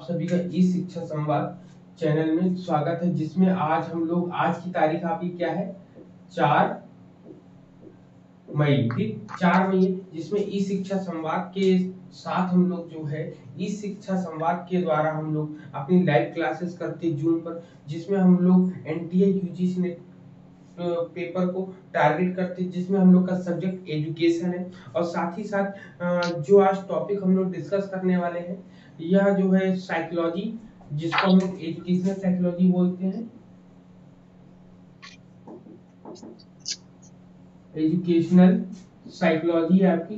सभी का ई शिक्षा संवाद चैनल में स्वागत है, जिसमें आज हम लोग आज की तारीख आपकी क्या है 4 मई। ठीक 4 मई है, जिसमें ई शिक्षा संवाद के साथ हम लोग जो है ई शिक्षा संवाद के द्वारा हम लोग अपनी लाइव क्लासेस करते हैं जूम पर, जिसमें हम लोग एनटीए यूजीसी नेट पेपर को टारगेट करते हैं, जिसमें हम लोग का सब्जेक्ट एजुकेशन है। और साथ ही साथ जो आज टॉपिक हम लोग डिस्कस करने वाले हैं यह जो है साइकोलॉजी, जिसको हम लोग एजुकेशनल साइकोलॉजी बोलते हैं। एजुकेशनल साइकोलॉजी है आपकी,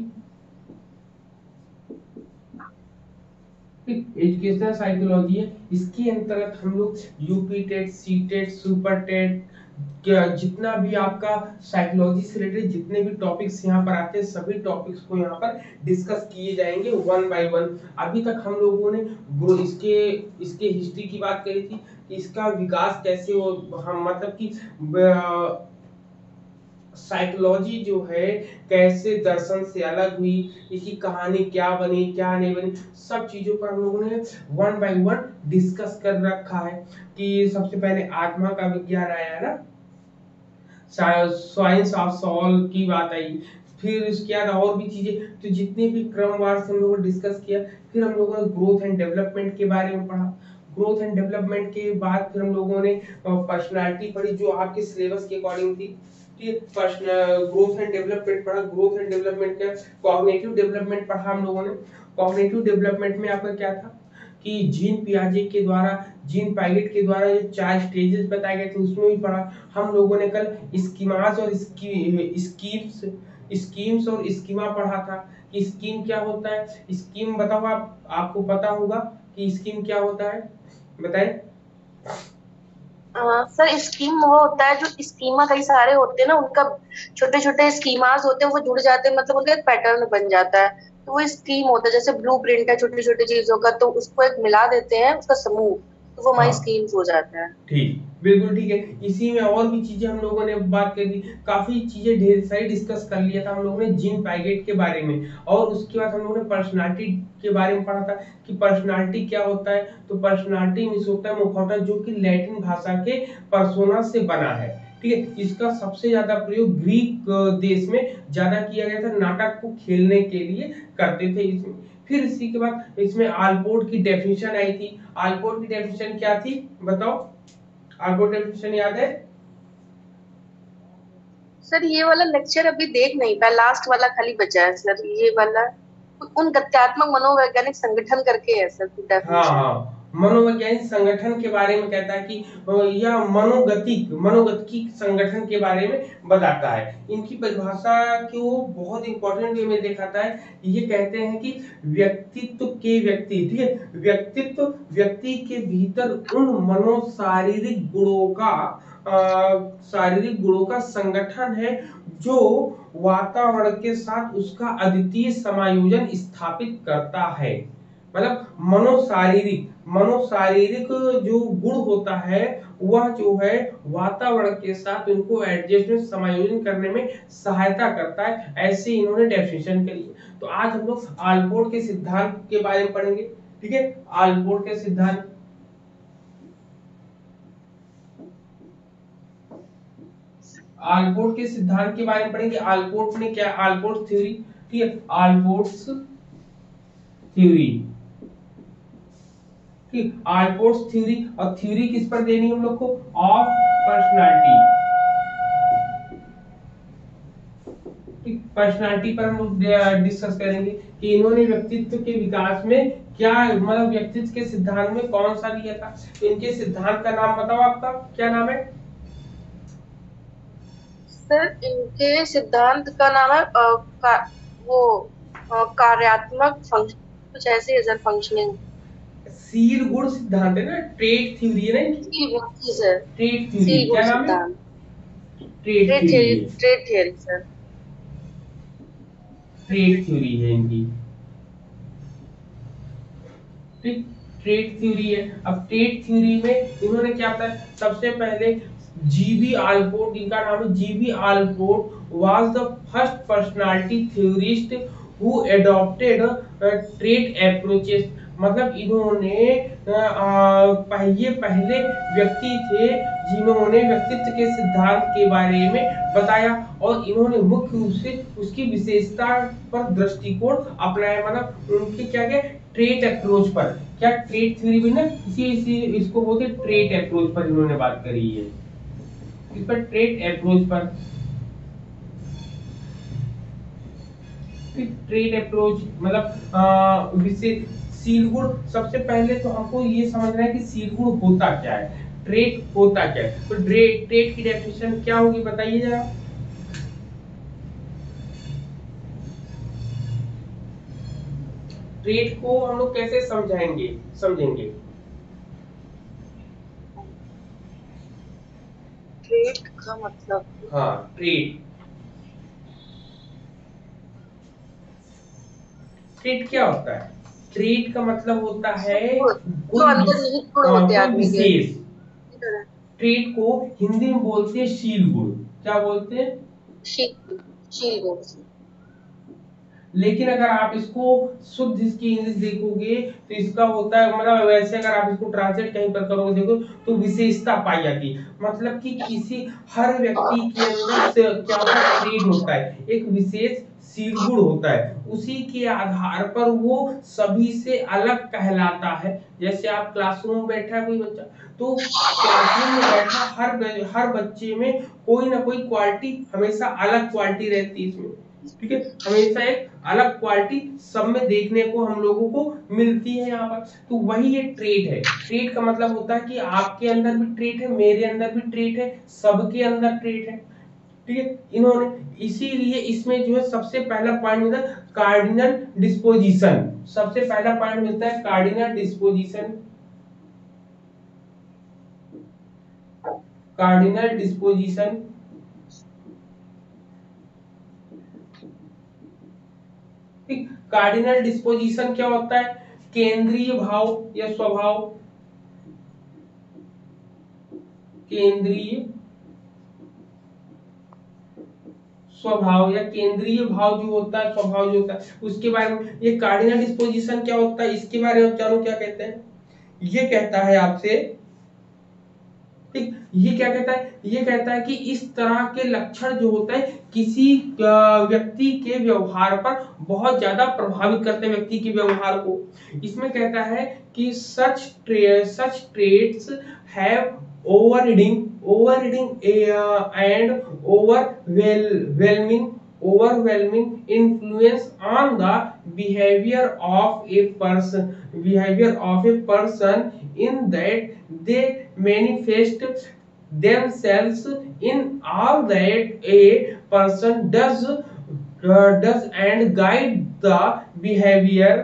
एजुकेशनल साइकोलॉजी है। इसके अंतर्गत हम लोग UP TET, C TET, super TET, जितना भी आपका साइकोलॉजी से रिलेटेड जितने भी टॉपिक्स यहाँ पर आते हैं सभी टॉपिक्स को यहाँ पर डिस्कस किए जाएंगे वन बाय वन। अभी तक हम लोगों ने इसके हिस्ट्री की बात करी थी, इसका विकास कैसे हो, हम मतलब कि साइकोलॉजी जो है कैसे दर्शन से अलग हुई, इसकी कहानी क्या बनी क्या नहीं बनी, सब चीजों पर हम लोगों ने वन बाय वन डिस्कस कर रखा है। कि सबसे पहले आत्मा का विज्ञान आया ना, साइंस ऑफ सोल की बात आई, फिर इसके बाद और भी चीजें, तो जितने भी क्रमवार से हम लोगों ने डिस्कस किया। फिर हम लोगों ने ग्रोथ एंड डेवलपमेंट के बारे में पढ़ा। ग्रोथ एंड डेवलपमेंट के बाद फिर हम लोगों ने पर्सनालिटी पढ़ी, जो आपके सिलेबस के अकॉर्डिंग थी। ग्रोथ एंड डेवलपमेंट पढ़ा। ग्रोथ एंड डेवलपमेंट का कॉग्निटिव डेवलपमेंट पढ़ा हम लोगों ने। कॉग्निटिव डेवलपमेंट में आपका क्या था कि जीन पियाजे के द्वारा, जीन पाइगेट के द्वारा जो 4 स्टेजेस बताए गए थे उसमें भी पढ़ा हम लोगों ने। कल स्कीमास और स्कीम्स और स्कीमा पढ़ा था कि स्कीम क्या होता है। स्कीम बताओ, आपको पता होगा कि स्कीम क्या होता है, बताएं। सर स्कीम वो होता है जो स्कीमा कई सारे होते हैं ना, उनका छोटे छोटे स्कीमास होते हैं, वो जुड़ जाते हैं, मतलब उनका एक पैटर्न बन जाता है, तो वो स्कीम होता है। जैसे ब्लू प्रिंट है छोटे छोटे चीजों का, तो उसको एक मिला देते हैं उसका समूह, तो वो हमारी हाँ स्कीम्स हो जाता है। ठीक, बिल्कुल ठीक है। इसी में और भी चीजें हम लोगों ने बात कर दी, काफी चीजें ढेर सारी डिस्कस कर लिया था हम लोगों ने जीन पाइगेट के बारे में। और उसके बाद हम लोगों ने पर्सनालिटी के बारे में पढ़ा था कि पर्सनालिटी क्या होता है। तो पर्सनालिटी मींस होता है मुखौटा, जो कि लैटिन भाषा के पर्सोना से बना है। ठीक है, इसका सबसे ज्यादा प्रयोग ग्रीक देश में ज्यादा किया गया था, नाटक को खेलने के लिए करते थे इसमें। फिर इसी के बाद इसमें आलपोर्ट की डेफिनेशन आई थी। आलपोर्ट की डेफिनेशन क्या थी बताओ, आलपोर्ट डेफिनेशन याद है? सर ये वाला लेक्चर अभी देख नहीं पाया, लास्ट वाला खाली बचा है सर, ये वाला उन तथ्यात्मक मनोवैज्ञानिक संगठन करके है सर हाँ डेफिनेशन। हाँ, मनोवैज्ञानिक संगठन के बारे में कहता है कि यह मनोगतिक संगठन के बारे में बताता है। इनकी परिभाषा की वो बहुत इंपॉर्टेंट वे में दिखाता है। ये कहते हैं कि व्यक्तित्व के व्यक्ति, ठीक है, व्यक्तित्व व्यक्ति के भीतर उन शारीरिक गुणों का संगठन है जो वातावरण के साथ उसका अद्वितीय समायोजन स्थापित करता है। मतलब मनोशारीरिक जो गुण होता है वह जो है वातावरण के साथ उनको एडजस्टमेंट समायोजन करने में सहायता करता है, ऐसे इन्होंने डेफिनेशन करी है। तो आज हम लोग आलपोर्ट के सिद्धांत के बारे में पढ़ेंगे। ठीक है, आलपोर्ट के सिद्धांत, आलपोर्ट के सिद्धांत के बारे में पढ़ेंगे। आलपोर्ट ने क्या, आलपोर्ट थ्योरी, ठीक है, आलपोर्ट्स थ्योरी, ठीक, आलपोर्ट्स थ्योरी। और थ्योरी किस पर देनी है हम लोग को, ऑफ पर्सनालिटी। ठीक, पर्सनालिटी पर हम लोग डिस्कस करेंगे कि इन्होंने व्यक्तित्व के विकास में क्या, मतलब व्यक्तित्व के सिद्धांत में कौन सा दिया था। इनके सिद्धांत का नाम बताओ, आपका क्या नाम है? सर इनके सिद्धांत का नाम है कार्यात्मक फंक्शन, कुछ ऐसे है सर, फंक्शनिंग। सील गुण सिद्धांत है ना, ट्रेट थ्योरी है ना इनकी, सर ट्रेट थ्योरी, सी गुण क्या नाम है? सिद्धांत, ट्रेट ट्रेड थ्योरी थ्योरी, है, trade theory sir. Trait theory है इनकी, ठीक, ट्रेड थ्योरी है। अब ट्रेड थ्योरी में इन्होंने क्या बताया, सबसे पहले जीबी आलपोर्ट, इनका नाम है GB Allport, was the first personality theorist who adopted trade approaches. मतलब इन्होंने ये पहले व्यक्ति थे जिन्होंने व्यक्तित्व के सिद्धांत के बारे में बताया, और इन्होंने मुख्य रूप से उसकी विशेषता पर दृष्टिकोण अपनाया। मतलब उनके क्या क्या ट्रेट अप्रोच पर, क्या ट्रेट थ्योरी भी ना इसी इसको बोलते ट्रेट अप्रोच पर इन्होंने बात करी है, इस पर ट्रेट अप्रोच पर। ट्रेट अप्रोच मतलब विशेष सील गुण। सबसे पहले तो हमको ये समझना है कि सील गुण होता क्या है, ट्रेट होता क्या है। तो ट्रेट की डेफिनेशन क्या होगी बताइए जरा। ट्रेट को हम लोग कैसे समझेंगे? ट्रेट का मतलब, हाँ ट्रेट, ट्रेट क्या होता है? ट्रेट का मतलब होता है जो अंदर निहित गुण होते हैं कोई आदमी के। विशेष। ट्रेट को हिंदी में बोलते हैं शील गुण। क्या बोलते हैं? शील, शील गुण। लेकिन अगर आप इसको शुद्ध इसकी इंग्लिश देखोगे तो इसका होता है, मतलब वैसे अगर आप इसको ट्रांसलेट कहीं पर करोगे देखो तो विशेषता पाई जाती है। मतलब कि किसी हर व्यक्ति के अंदर क्या होता है, ट्रेड होता है, एक विशेष शील गुण होता है, उसी के आधार पर वो सभी से अलग कहलाता है। जैसे आप क्लासरूम में बैठा है कोई बच्चा, तो क्लासरूम में बैठा हर बच्चे में कोई ना कोई क्वालिटी, हमेशा अलग क्वालिटी रहती है इसमें, ठीक है, हमेशा एक अलग क्वालिटी सब में देखने को हम लोगों को मिलती है यहाँ पर। तो वही ये ट्रेट है। ट्रेट का मतलब होता है कि आपके अंदर भी ट्रेट है, मेरे अंदर भी ट्रेट है, सबके अंदर ट्रेट है, ठीक है। इन्होंने इसीलिए इसमें जो है सबसे पहला पॉइंट मिलता है कार्डिनल डिस्पोजिशन। सबसे पहला पॉइंट मिलता है cardinal disposition. Cardinal disposition, cardinal disposition क्या होता है? केंद्रीय भाव या स्वभाव, केंद्रीय स्वभाव या केंद्रीय भाव जो होता है, स्वभाव जो होता है, उसके बारे में। ये कार्डिनल डिस्पोजिशन क्या होता है इसके बारे में जानो क्या कहते हैं। ये कहता है आपसे, ठीक, ये क्या कहता है, ये कहता है कि इस तरह के लक्षण जो होते हैं किसी व्यक्ति के व्यवहार पर बहुत ज्यादा प्रभावित करते हैं, व्यक्ति के व्यवहार को। इसमें कहता है कि such traits have overriding and overwhelming influence on the behavior of a person in that they manifest themselves in all that a person does and guide the behavior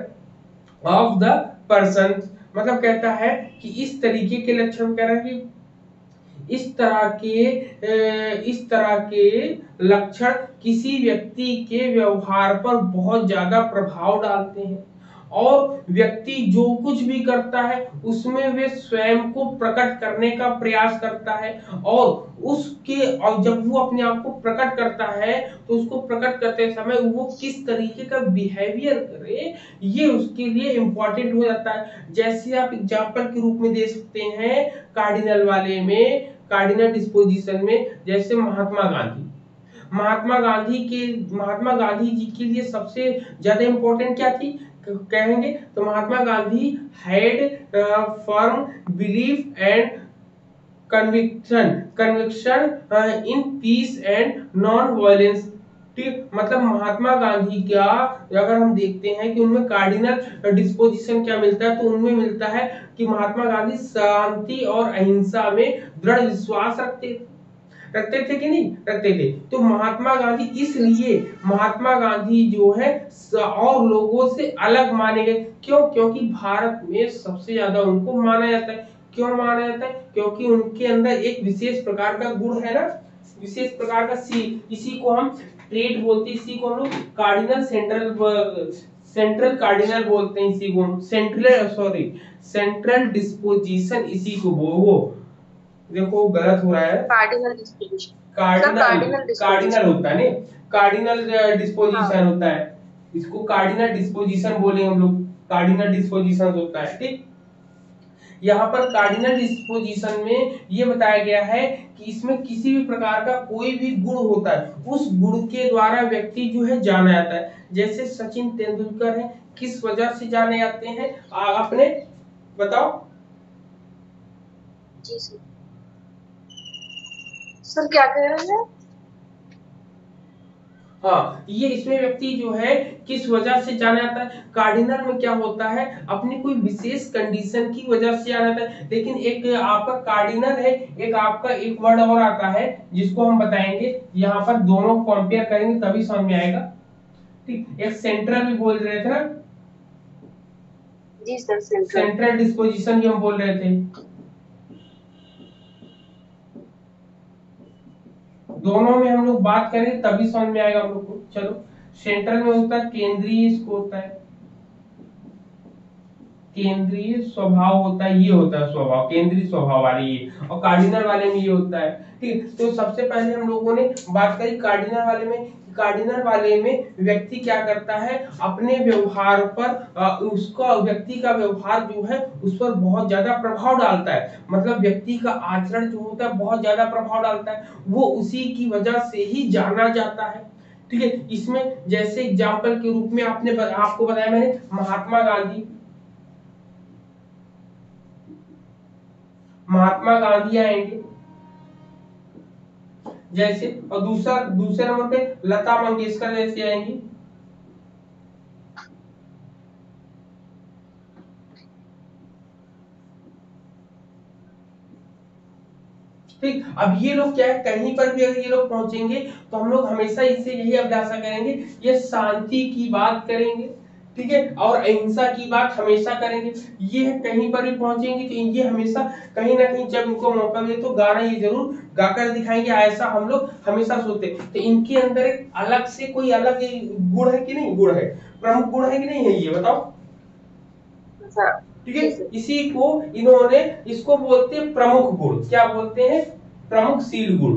of the person। मतलब कहता है कि इस तरीके के लक्षण कह रहा है कि इस तरह के लक्षण किसी व्यक्ति के व्यवहार पर बहुत ज्यादा प्रभाव डालते हैं, और व्यक्ति जो कुछ भी करता है उसमें वे स्वयं को प्रकट करने का प्रयास करता है, और जब वो अपने आप को प्रकट करता है तो उसको प्रकट करते समय वो किस तरीके का बिहेवियर करे ये उसके लिए इंपॉर्टेंट हो जाता है। जैसे आप एग्जांपल के रूप में दे सकते हैं कार्डिनल वाले में, कार्डिनल डिस्पोजिशन में, जैसे महात्मा गांधी जी के लिए सबसे ज्यादा इंपॉर्टेंट क्या थी कहेंगे तो Mahatma Gandhi had firm belief and conviction in peace and non violence. ठीक, मतलब महात्मा गांधी का अगर हम देखते हैं कि उनमें कार्डिनल डिस्पोजिशन क्या मिलता है, तो उनमें मिलता है कि महात्मा गांधी शांति और अहिंसा में दृढ़ विश्वास रखते थे कि नहीं रखते थे। तो महात्मा गांधी, इसलिए महात्मा गांधी जो है और लोगों से अलग माने गए। क्यों? क्योंकि भारत में सबसे ज्यादा उनको माना जाता है। क्यों माना जाता है? क्योंकि उनके अंदर एक विशेष प्रकार का गुण है ना, विशेष प्रकार का इसी को हम ट्रेट बोलते हैं, इसी को हम लोग कार्डिनल सेंट्रल कार्डिनल बोलते हैं, इसी को सेंट्रल डिस्पोजिशन, इसी को वो देखो गलत हो रहा है, कार्डिनल होता है नहीं, कार्डिनल डिस्पोजिशन होता है, इसको कार्डिनल डिस्पोजिशन बोलेंगे हम लोग। कार्डिनल डिस्पोजिशन होता है। ठीक, यहाँ पर कार्डिनल डिस्पोजिशन में ये बताया गया है कि इसमें किसी भी प्रकार का कोई भी गुण होता है, उस गुण के द्वारा व्यक्ति जो है जाना जाता है। जैसे सचिन तेंदुलकर है, किस वजह से जाने जाते हैं आपने बताओ। जी सर। सर क्या कह रहे हैं? हाँ, ये इसमें व्यक्ति जो है किस वजह से जाना जाता है, कार्डिनल में क्या होता है, अपनी कोई विशेष कंडीशन की वजह से जाना जाता है। लेकिन एक आपका कार्डिनल है, एक आपका एक वर्ड और आता है जिसको हम बताएंगे, यहाँ पर दोनों कंपेयर करेंगे तभी समझ में आएगा। ठीक, एक सेंट्रल भी बोल रहे थे ना। जी सर, सेंट्रल डिस्पोजिशन भी हम बोल रहे थे। दोनों में हम लोग बात करें तभी समझ में आएगा हम लोग को। चलो, सेंट्रल में होता है केंद्रीय, इसको होता है केंद्रीय स्वभाव होता है, ये होता है स्वभाव, केंद्रीय स्वभाव वाले ये, और कार्डिनल वाले में ये होता है। ठीक, तो सबसे पहले हम लोगों ने बात करी कार्डिनल वाले में। कार्डिनल वाले में व्यक्ति क्या करता है, अपने व्यवहार पर उसका व्यक्ति का व्यवहार जो है उस पर बहुत ज्यादा प्रभाव डालता है। मतलब व्यक्ति का आचरण जो होता है बहुत ज्यादा प्रभाव डालता है, वो उसी की वजह से ही जाना जाता है। ठीक है, इसमें जैसे एग्जाम्पल के रूप में आपको बताया मैंने महात्मा गांधी। महात्मा गांधी आएंगे जैसे, और दूसरे नंबर पे लता मंगेशकर जैसे आएंगी। ठीक, अब ये लोग क्या है, कहीं पर भी अगर ये लोग पहुंचेंगे तो हम लोग हमेशा इससे यही अभिलाषा करेंगे, ये शांति की बात करेंगे। ठीक है, और अहिंसा की बात हमेशा करेंगे। ये कहीं पर भी पहुंचेंगे तो ये हमेशा कहीं ना कहीं जब इनको मौका मिले तो गाना ये जरूर गाकर दिखाएंगे, ऐसा हम लोग हमेशा सोचते। तो इनके अंदर एक अलग से कोई अलग गुण है कि नहीं, गुण है, प्रमुख गुण है कि नहीं है, ये बताओ। ठीक है, इसी को इन्होंने इसको बोलते हैं प्रमुख गुण। क्या बोलते हैं, प्रमुखशील गुण,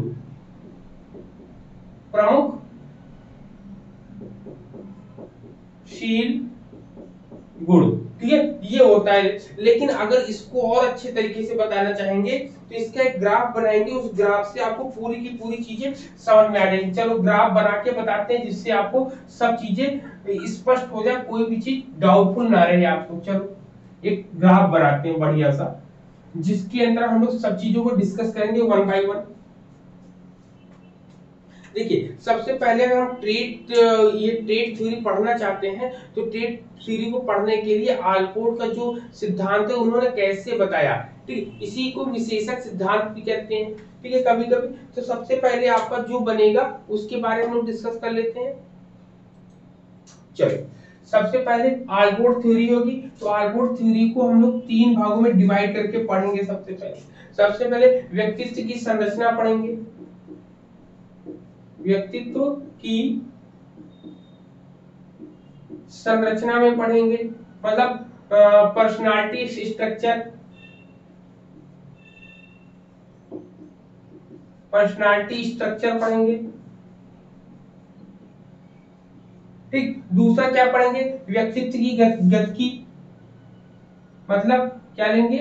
प्रमुखशील गुण। ठीक है, ये होता है। लेकिन अगर इसको और अच्छे तरीके से बताना चाहेंगे तो इसका एक ग्राफ बनाएंगे, उस ग्राफ से आपको पूरी की पूरी चीजें समझ में आ जाएंगी। चलो ग्राफ बना के बताते हैं जिससे आपको सब चीजें स्पष्ट हो जाए, कोई भी चीज डाउटफुल ना रहे आपको। चलो एक ग्राफ बनाते हैं बढ़िया सा, जिसके अंदर हम लोग सब चीजों को डिस्कस करेंगे वन बाय वन। देखिए, सबसे पहले अगर हम ये ट्रेड थ्योरी पढ़ना चाहते हैं तो ट्रेड थ्योरी को पढ़ने के लिए आलपोर्ट का जो सिद्धांत है उन्होंने कैसे बताया, ठीक, इसी को विशेषक सिद्धांत भी कहते हैं। ठीक है, कभी कभी तो सबसे पहले आपका जो बनेगा उसके बारे में हम लोग डिस्कस कर लेते हैं। चलो, सबसे पहले आलपोर्ट थ्योरी होगी, तो आलपोर्ट थ्योरी को हम लोग 3 भागों में डिवाइड करके पढ़ेंगे। सबसे पहले व्यक्तित्व की संरचना पढ़ेंगे, व्यक्तित्व की संरचना में पढ़ेंगे, मतलब पर्सनालिटी स्ट्रक्चर, पढ़ेंगे। ठीक, दूसरा क्या पढ़ेंगे, व्यक्तित्व की गतिकी, मतलब क्या लेंगे,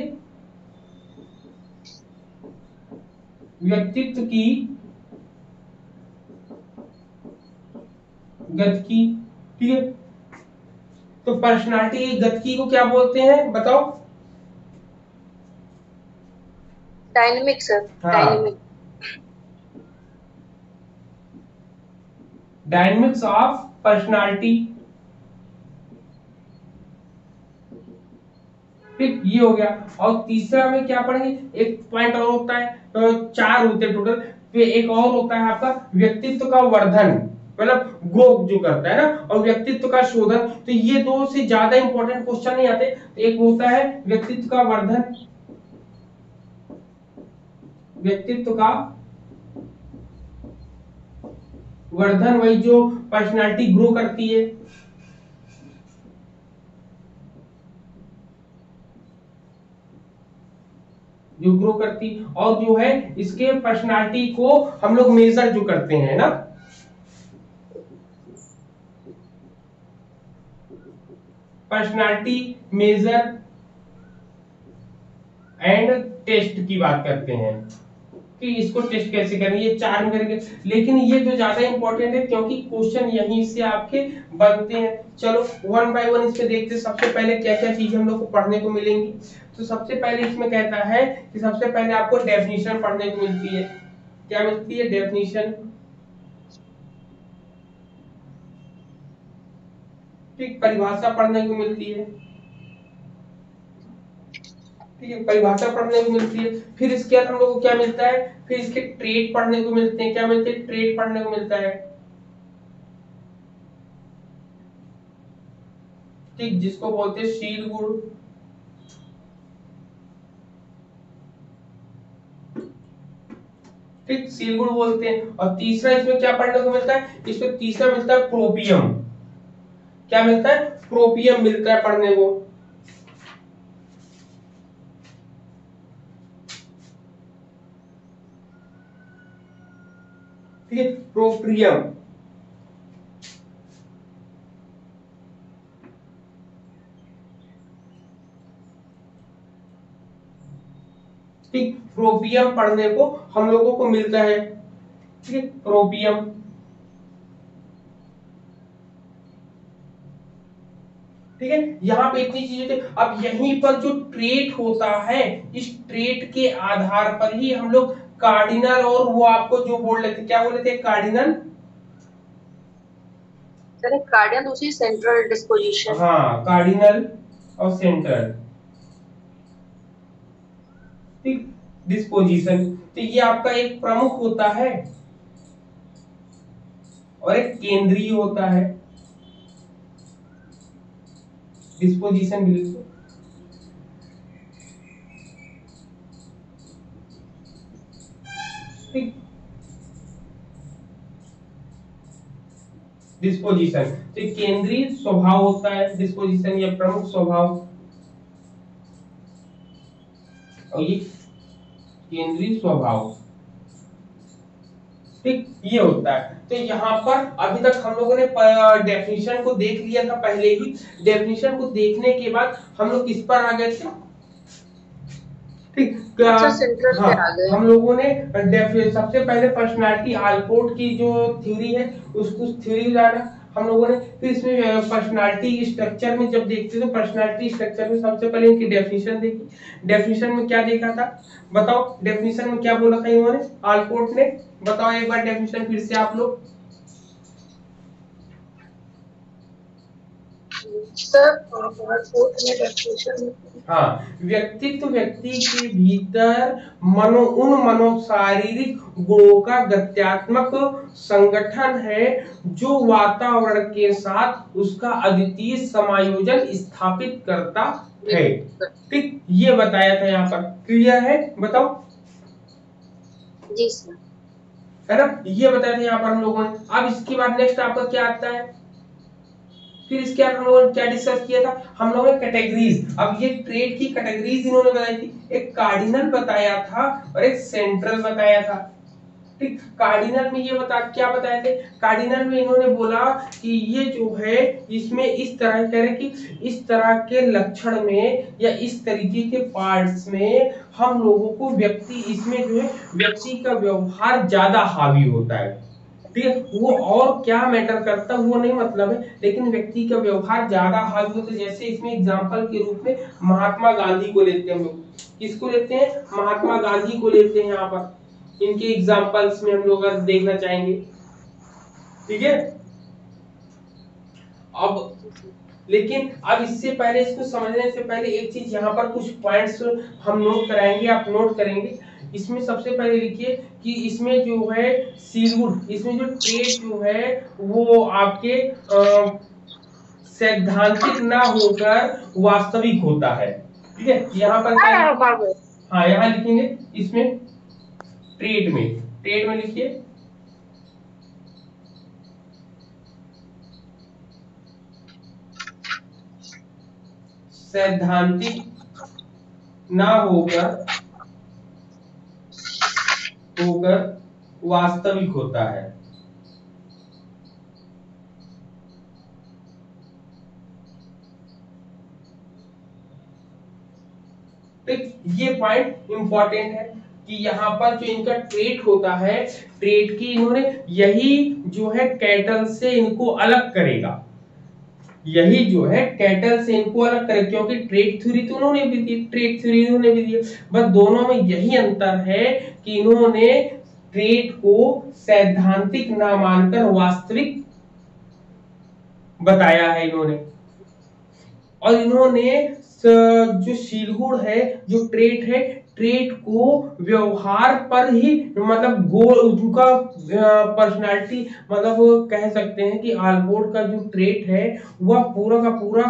व्यक्तित्व की गतिकी। ठीक है, तो पर्सनालिटी की गतिकी को क्या बोलते हैं बताओ। Dynamic sir, dynamics of personality. ठीक, ये हो गया। और तीसरा में क्या पढ़ेंगे, एक पॉइंट और होता है, तो 4 होते हैं टोटल। तो एक और होता है आपका व्यक्तित्व का वर्धन, मतलब ग्रोथ जो करता है ना, और व्यक्तित्व का शोधन। तो ये 2 से ज्यादा इंपॉर्टेंट क्वेश्चन नहीं आते। एक होता है व्यक्तित्व का वर्धन, वही जो पर्सनालिटी ग्रो करती है। जो ग्रो करती, और जो है इसके पर्सनालिटी को हम लोग मेजर जो करते हैं ना, पर्सनालिटी मेजर एंड टेस्ट की बात करते हैं कि इसको टेस्ट कैसे करें, ये 4 में करके। लेकिन ये जो ज्यादा इंपॉर्टेंट है क्योंकि क्वेश्चन यहीं से आपके बनते हैं। चलो वन बाय वन इसमें देखते हैं सबसे पहले क्या क्या चीजें हम लोग को पढ़ने को मिलेंगी। तो सबसे पहले इसमें कहता है कि सबसे पहले आपको डेफिनेशन पढ़ने को मिलती है। क्या मिलती है? डेफिनेशन। ठीक, परिभाषा पढ़ने को मिलती है। ठीक है, परिभाषा पढ़ने को मिलती है। फिर इसके बाद हम लोग को क्या मिलता है? फिर इसके ट्रेड पढ़ने को मिलते हैं। क्या मिलते हैं? ट्रेड पढ़ने को मिलता है। ठीक, जिसको बोलते हैं शील गुण। ठीक, शील गुण बोलते हैं। और तीसरा इसमें क्या पढ़ने को मिलता है? इसमें तीसरा मिलता है प्रोपियम। क्या मिलता है? प्रोपियम मिलता है पढ़ने को। ठीक है, प्रोपियम। ठीक, प्रोपियम पढ़ने को हम लोगों को मिलता है। ठीक है, प्रोपियम। ठीक है, यहाँ पे इतनी चीजें थी। अब यहीं पर जो ट्रेट होता है, इस ट्रेट के आधार पर ही हम लोग कार्डिनल और वो आपको जो बोल रहे थे, क्या बोल रहे थे? कार्डिनल। सर कार्डियन दूसरी सेंट्रल डिस्पोजिशन। हाँ, कार्डिनल और सेंट्रल। ठीक, डिस्पोजिशन। तो ये आपका एक प्रमुख होता है और एक केंद्रीय होता है। डिस्पोजिशन बिल्कुल। ठीक, डिस्पोजिशन तो केंद्रीय स्वभाव होता है। डिस्पोजिशन या प्रमुख स्वभाव, और ये केंद्रीय स्वभाव। ठीक, ये होता है। तो यहाँ पर अभी तक हम लोगों ने डेफिनेशन को देख लिया था पहले ही। डेफिनेशन को देखने के बाद हम लोग किस पर आ गए थे? ठीक, अच्छा, सेंट्रल हाँ, पे आ गए। हम लोगों ने सबसे पहले पर्सनालिटी आलपोर्ट की जो थ्योरी है उसको थ्योरी जाना हम लोगों ने। फिर इसमें पर्सनालिटी स्ट्रक्चर में जब देखते तो पर्सनालिटी स्ट्रक्चर में सबसे पहले इनकी डेफिनेशन देखी। डेफिनेशन में क्या देखा था? बताओ, डेफिनेशन में क्या बोला था इन्होंने, आलपोर्ट ने? बताओ एक बार डेफिनेशन फिर से आप लोग। हाँ, व्यक्तित्व व्यक्ति के भीतर मनो शारीरिक गुणों का गत्यात्मक संगठन है जो वातावरण के साथ उसका अद्वितीय समायोजन स्थापित करता है। ठीक, ये बताया था यहाँ पर। क्लियर है? बताओ। जी सर। है ना, ये बताया था यहाँ पर हम लोगों ने। अब इसके बाद नेक्स्ट आपका क्या आता है? फिर इसके बाद हम लोगों ने क्या डिस्कस किया था? हम लोगों ने कैटेगरीज। अब ये ट्रेड की कैटेगरीज इन्होंने बताई थी। एक कार्डिनल बताया था और एक सेंट्रल बताया था। ठीक, कार्डिनल में ये क्या बताए थे? कार्डिनल में इन्होंने बोला कि ये जो है इसमें इस तरह कह रहे कि इस तरह के लक्षण में या इस तरीके के पार्ट्स में हम लोगों को व्यक्ति इसमें जो है व्यक्ति का व्यवहार ज्यादा हावी होता है। ठीक है, वो और क्या मैटर करता है वो नहीं मतलब है, लेकिन व्यक्ति का व्यवहार ज्यादा हावी होता है। जैसे इसमें एग्जांपल के रूप में महात्मा गांधी को लेते हैं हम लोग। किसको लेते हैं? महात्मा गांधी को लेते हैं यहाँ पर। इनके एग्जांपल्स में हम लोग अगर देखना चाहेंगे। ठीक है, अब लेकिन अब इससे पहले, इसको समझने से पहले एक चीज यहाँ पर कुछ पॉइंट्स हम नोट कराएंगे, आप नोट करेंगे। इसमें सबसे पहले लिखिए कि इसमें जो है सीलवुड, इसमें जो ट्रेड जो है वो आपके सैद्धांतिक ना होकर वास्तविक होता है। ठीक है, यहाँ पर क्या? हाँ, यहाँ लिखेंगे इसमें ट्रेड में, ट्रेड में लिखिए सैद्धांतिक ना होकर होकर वास्तविक होता है। तो ये पॉइंट इंपॉर्टेंट है कि यहाँ पर जो इनका ट्रेट होता है, ट्रेट की इन्होंने यही जो है कैटल से इनको अलग करेगा, यही जो है कैटल से इनको अलग करे, क्योंकि ट्रेड थ्योरी तो उन्होंने भी दी, ट्रेड थ्योरी इन्होंने भी दी, बस दोनों में यही अंतर है कि इन्होंने ट्रेड को सैद्धांतिक ना मानकर वास्तविक बताया है इन्होंने। और इन्होंने जो शीलहुड है, जो ट्रेट है, ट्रेट को व्यवहार पर ही मतलब गोल उनका पर्सनालिटी, मतलब कह सकते हैं कि आलपोर्ट का जो ट्रेट है वह पूरा का पूरा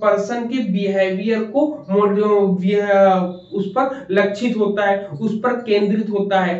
पर्सन के बिहेवियर को उस पर लक्षित होता है, उस पर केंद्रित होता है।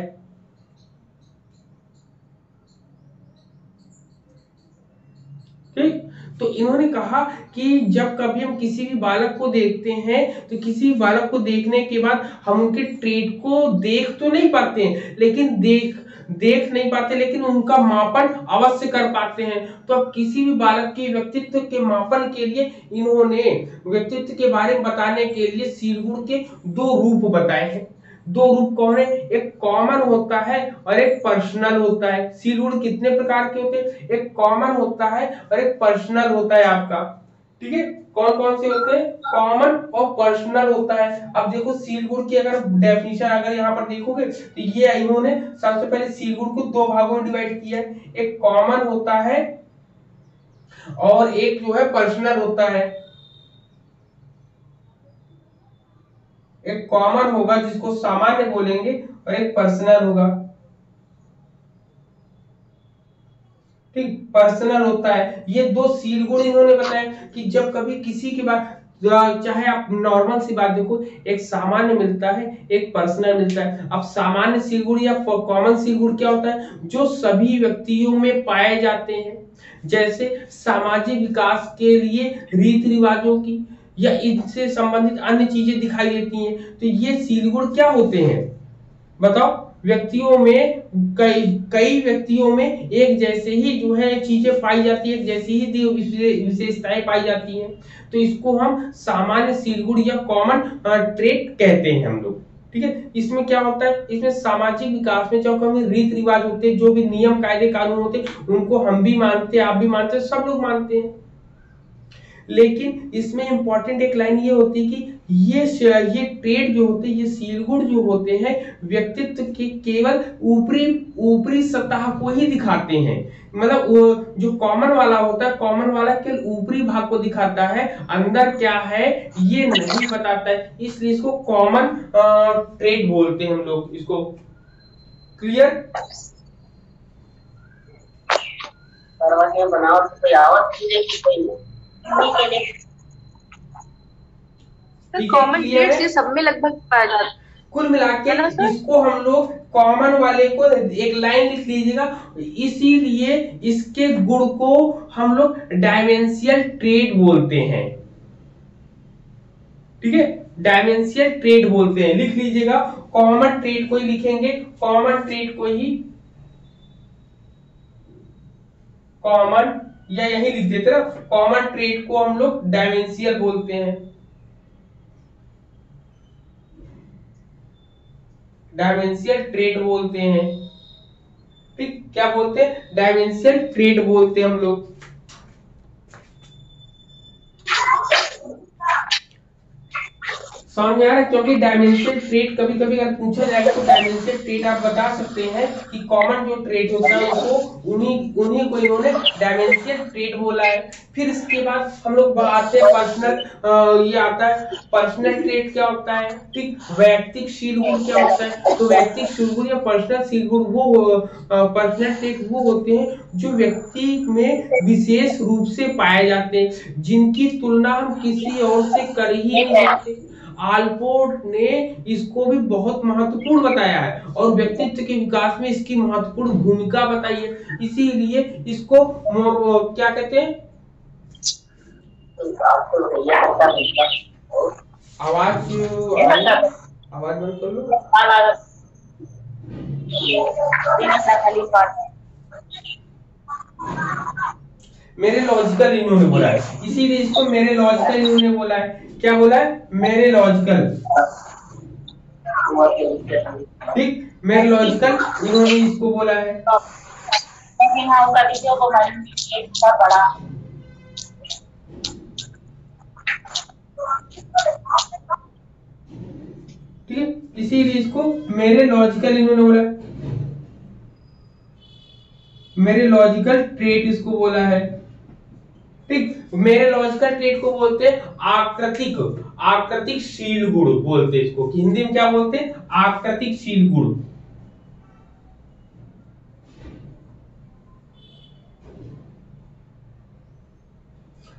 ठीक, तो इन्होंने कहा कि जब कभी हम किसी भी बालक को देखते हैं तो किसी बालक को देखने के बाद हम उनके ट्रेट को देख तो नहीं पाते हैं, लेकिन देख नहीं पाते, लेकिन उनका मापन अवश्य कर पाते हैं। तो अब किसी भी बालक के व्यक्तित्व के मापन के लिए इन्होंने व्यक्तित्व के बारे में बताने के लिए शीलहुड के दो रूप बताए हैं। दो रूप कौन है? एक कॉमन होता है और एक पर्सनल होता है। शीलहुड कितने प्रकार के होते हैं? एक कॉमन होता है और एक पर्सनल होता है आपका। ठीक है, कौन कौन से होते हैं? कॉमन और पर्सनल होता है। अब देखो शीलहुड की अगर डेफिनेशन अगर यहाँ पर देखोगे तो ये इन्होंने सबसे पहले शीलहुड को दो भागों में डिवाइड किया है, एक कॉमन होता है और एक जो है पर्सनल होता है। एक कॉमन होगा जिसको सामान्य बोलेंगे और एक पर्सनल होगा। ठीक, पर्सनल होता है। ये दो शीलहुड इन्होंने बताया कि जब कभी किसी के बाद, चाहे आप नॉर्मल सी बात देखो, एक सामान्य मिलता है, एक पर्सनल मिलता है। अब सामान्य शीलहुड या कॉमन शीलहुड क्या होता है? जो सभी व्यक्तियों में पाए जाते हैं, जैसे सामाजिक विकास के लिए रीति रिवाजों की या इनसे संबंधित अन्य चीजें दिखाई देती हैं। तो ये शीलहुड क्या होते हैं बताओ? व्यक्तियों में कई व्यक्तियों में एक जैसे ही जो है चीजें पाई जाती है, जैसी ही विशेषताएं पाई जाती हैं, तो इसको हम सामान्य शीलहुड या कॉमन ट्रेट कहते हैं हम लोग। ठीक है, इसमें क्या होता है? इसमें सामाजिक विकास में जो हमें रीति रिवाज होते हैं, जो भी नियम कायदे कानून होते हैं, उनको हम भी मानते हैं, आप भी मानते हैं, सब लोग मानते हैं। लेकिन इसमें इंपॉर्टेंट एक लाइन ये होती है कि ये ट्रेड जो होते हैं, ये शीलहुड जो होते हैं, व्यक्तित्व के केवल ऊपरी सतह को ही दिखाते हैं। मतलब जो कॉमन वाला होता है, कॉमन वाला केवल ऊपरी भाग को दिखाता है, अंदर क्या है ये नहीं बताता है, इसलिए इसको कॉमन ट्रेड बोलते हैं हम लोग इसको। क्लियर? बनाओ तो कोई आवत कोई कॉमन ट्रेड्स ये सब में लगभग पाया जाता है। कुल मिला के इसको हम लोग कॉमन वाले को एक लाइन लिख लीजिएगा, इसीलिए इसके गुण को हम लोग डायमेंशियल ट्रेड बोलते हैं। ठीक है, डायमेंशियल ट्रेड बोलते हैं, लिख लीजिएगा। कॉमन ट्रेड को ही लिखेंगे, कॉमन ट्रेड को ही कॉमन, या यही लिख देते ना, कॉमन ट्रेड को हम लोग डायमेंशियल बोलते हैं, डायमेंशियल ट्रेड बोलते हैं। ठीक, क्या बोलते हैं? डायमेंशियल ट्रेड बोलते हैं हम लोग। समझ में आ रहा है? क्योंकि डायमेंशियल ट्रेड कभी कभी अगर पूछा जाएगा तो डायमेंशियल ट्रेड आप बता सकते हैं कि कॉमन जो ट्रेड होता है उसको उन्हीं को इन्होंने डायमेंशियल ट्रेड बोला है। फिर इसके बाद हम लोग आते हैं पर्सनल, ये आता है पर्सनल ट्रेड क्या होता है। ठीक, वैयक्तिक शीलहुड क्या होता है? तो वैयक्तिक शीलहुड या पर्सनल शीलहुड वो पर्सनल ट्रेड वो होते हैं जो व्यक्ति में विशेष रूप से पाए जाते हैं, जिनकी तुलना हम किसी और से कर ही नहीं सकते। आलपोर्ट ने इसको भी बहुत महत्वपूर्ण बताया है और व्यक्तित्व के विकास में इसकी महत्वपूर्ण भूमिका बताई है, इसीलिए इसको क्या कहते हैं? आवाज आवाज बंद कर लो। मेरे लॉजिकल इन्होंने बोला है, इसीलिए इसको मेरे लॉजिकल इन्होंने बोला है। क्या बोला है, मेरेलॉजिकल, ठीक, मेरेलॉजिकल इन्होंने इसको बोला है। ठीक है, इसीलिए इसको मेरेलॉजिकल इन्होंने बोला है, मेरेलॉजिकल ट्रेट इसको बोला है। ठीक, मेरेलॉजिकल ट्रेट को बोलते हैं आकृतिक, आकृतिकशील गुण बोलते हैं इसको, हिंदी में क्या बोलते हैं, आकृतिकशील गुण।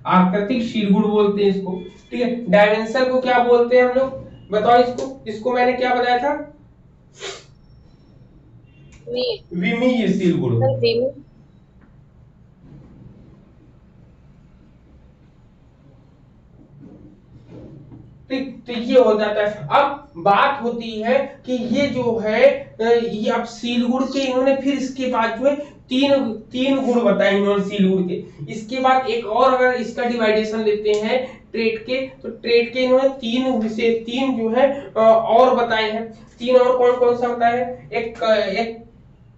आकृतिकशील गुण बोलते हैं इसको। ठीक है, डायमेंशन को क्या बोलते हैं हम लोग, बताओ इसको, इसको मैंने क्या बताया था, विमीयशील गुण। ठीक, तो ये हो जाता है। अब बात होती है कि ये जो है ये अब शील गुण के इन्होंने फिर इसके बाद जो है तीन गुण बताए इन्होंने शील गुण के। इसके बाद एक और अगर इसका डिवाइडेशन लेते हैं ट्रेट के, तो ट्रेट के इन्होंने तीन जो है और बताए हैं। तीन और कौन कौन सा बताए हैं, एक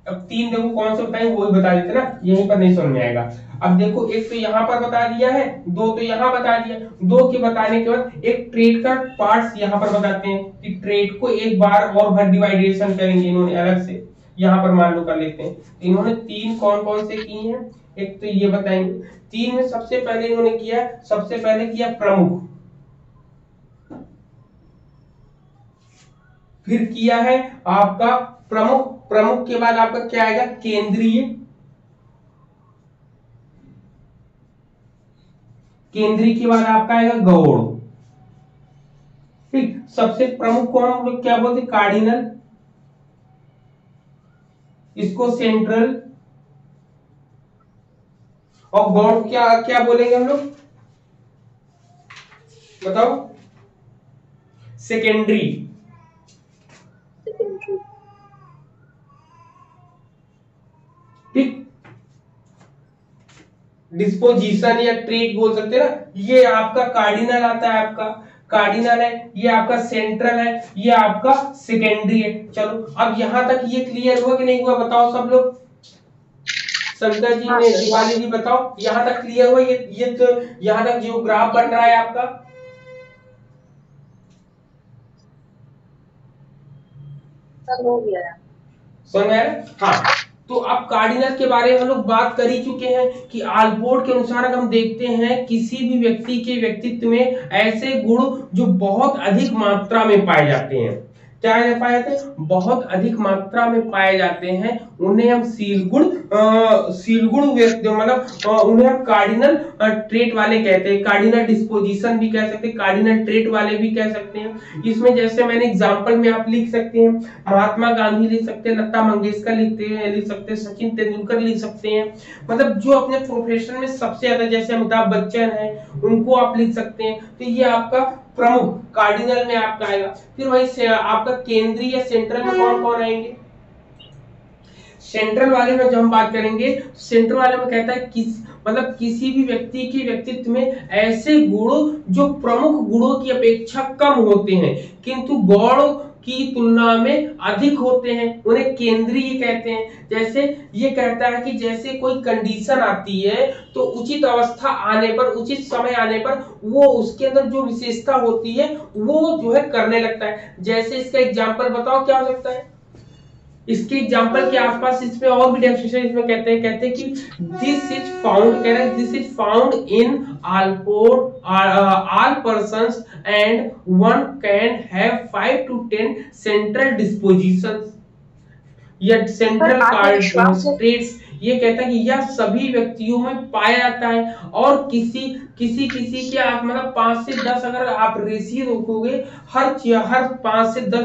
अब तीन देखो कौन से बताए वही बता देते ना, यहीं पर नहीं समझ में आएगा। अब देखो एक तो यहाँ पर बता दिया है, दो तो यहाँ बता दिया, दो के बताने के बाद एक ट्रेड का पार्ट्स यहाँ पर बताते हैं कि ट्रेड को एक बार और भर डिवाइडेशन करेंगे इन्होंने अलग से, यहाँ पर मान लो कर लेते हैं। इन्होंने तीन कौन कौन से किए हैं, एक तो ये बताएंगे। तीन में सबसे पहले इन्होंने किया, सबसे पहले किया प्रमुख, फिर किया है आपका प्रमुख, प्रमुख के बाद आपका क्या आएगा, केंद्रीय, केंद्रीय के बाद आपका आएगा गौड़। ठीक, सबसे प्रमुख को हम लोग क्या बोलते हैं, कार्डिनल, इसको सेंट्रल, और गौड़ क्या क्या बोलेंगे हम लोग, बताओ, सेकेंडरी। ठीक, डिस्पोजिशन या ट्रेट बोल सकते हैं ना, ये आपका कार्डिनल आता है, आपका कार्डिनल है, ये आपका सेंट्रल है, ये आपका सेकेंडरी है। चलो अब यहां तक ये क्लियर हुआ कि नहीं हुआ, बताओ सब लोग, सविता जी ने, दिवाली जी बताओ, यहां तक क्लियर हुआ, ये तो यहां तक जो ग्राफ बन रहा है आपका, हो गया, समझ में आया? हाँ, तो अब कार्डिनल के बारे में हम लोग बात कर ही चुके हैं कि आलपोर्ट के अनुसार अगर हम देखते हैं किसी भी व्यक्ति के व्यक्तित्व में ऐसे गुण जो बहुत अधिक मात्रा में पाए जाते हैं, क्या पाए जाते हैं, बहुत अधिक मात्रा में पाए जाते हैं, उन्हें हम शील गुण व्यक्ति मतलब उन्हें हम कार्डिनल ट्रेट वाले कहते हैं, कार्डिनल डिस्पोजिशन भी कह सकते हैं, कार्डिनल ट्रेट वाले भी कह सकते हैं। इसमें जैसे मैंने एग्जांपल में आप लिख सकते हैं, महात्मा गांधी लिख सकते हैं, लता मंगेशकर लिख सकते हैं, सचिन तेंदुलकर लिख सकते हैं, मतलब जो अपने प्रोफेशन में सबसे ज्यादा, जैसे अमिताभ बच्चन है, उनको आप लिख सकते हैं। तो ये आपका प्रमुख कार्डिनल में आपका आएगा। फिर वही से आपका केंद्रीय या सेंट्रल में कौन कौन आएंगे, सेंट्रल वाले में जब हम बात करेंगे, सेंट्रल वाले में कहता है मतलब किसी भी व्यक्ति के व्यक्तित्व में ऐसे गुण जो प्रमुख गुणों की अपेक्षा कम होते हैं किंतु गौड़ की तुलना में अधिक होते हैं, उन्हें केंद्रीय कहते हैं। जैसे ये कहता है कि जैसे कोई कंडीशन आती है तो उचित अवस्था आने पर, उचित समय आने पर वो उसके अंदर जो विशेषता होती है वो जो है करने लगता है। जैसे इसका एग्जांपल बताओ क्या हो सकता है, इसके एग्जांपल के आसपास इसमें और भी डेफिनेशन इसमें कहते हैं कि दिस इज फाउंड, कह रहे हैं this is found in all persons and one can have 5 to 10 central dispositions या सेंट्रल ट्रेट्स। ये कहता है कि यह सभी व्यक्तियों में पाया जाता है और किसी के आप मतलब 5 से 10 अगर आप रेशियो देखोगे, हर 5 से 10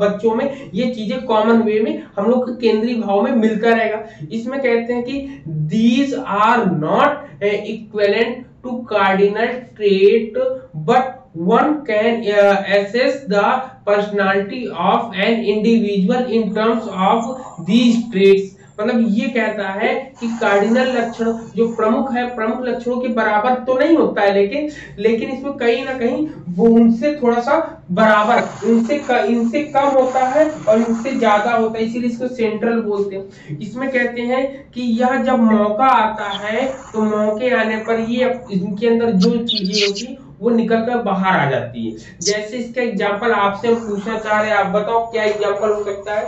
बच्चों में ये चीजें कॉमन वे में हम लोग के केंद्रीय भाव में मिलता रहेगा। इसमें कहते हैं कि these are not equivalent to cardinal trait but one can assess the personality of an individual in terms of these traits। मतलब ये कहता है कि कार्डिनल लक्षण जो प्रमुख है, प्रमुख लक्षणों के बराबर तो नहीं होता है, लेकिन इसमें कहीं ना कहीं वो उनसे थोड़ा सा बराबर, इनसे कम होता है और इनसे ज्यादा होता है, इसीलिए इसको सेंट्रल बोलते हैं। इसमें कहते हैं कि यह जब मौका आता है तो मौके आने पर ये इनके अंदर जो चीजें होती वो निकल कर बाहर आ जाती है। जैसे इसका एग्जाम्पल आपसे हम पूछना चाह रहे हैं, आप बताओ क्या एग्जाम्पल हो सकता है?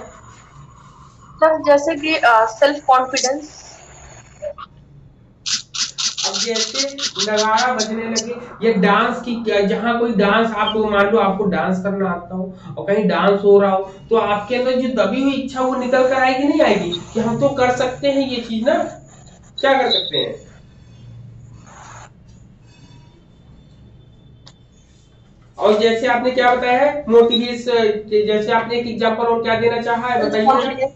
सर जैसे कि सेल्फ कॉन्फिडेंस। अब जैसे नगाड़ा बजने लगे, ये डांस की, जहाँ कोई डांस, आपको मान लो आपको डांस करना आता हो और कहीं डांस हो रहा हो, तो आपके अंदर जो दबी हुई इच्छा वो निकल कर आएगी नहीं आएगी कि हम तो कर सकते हैं ये चीज ना, क्या कर सकते हैं। और जैसे आपने क्या बताया है मोटिवेशन, जैसे आपने एक एग्जांपल और क्या देना चाहा है बताइए।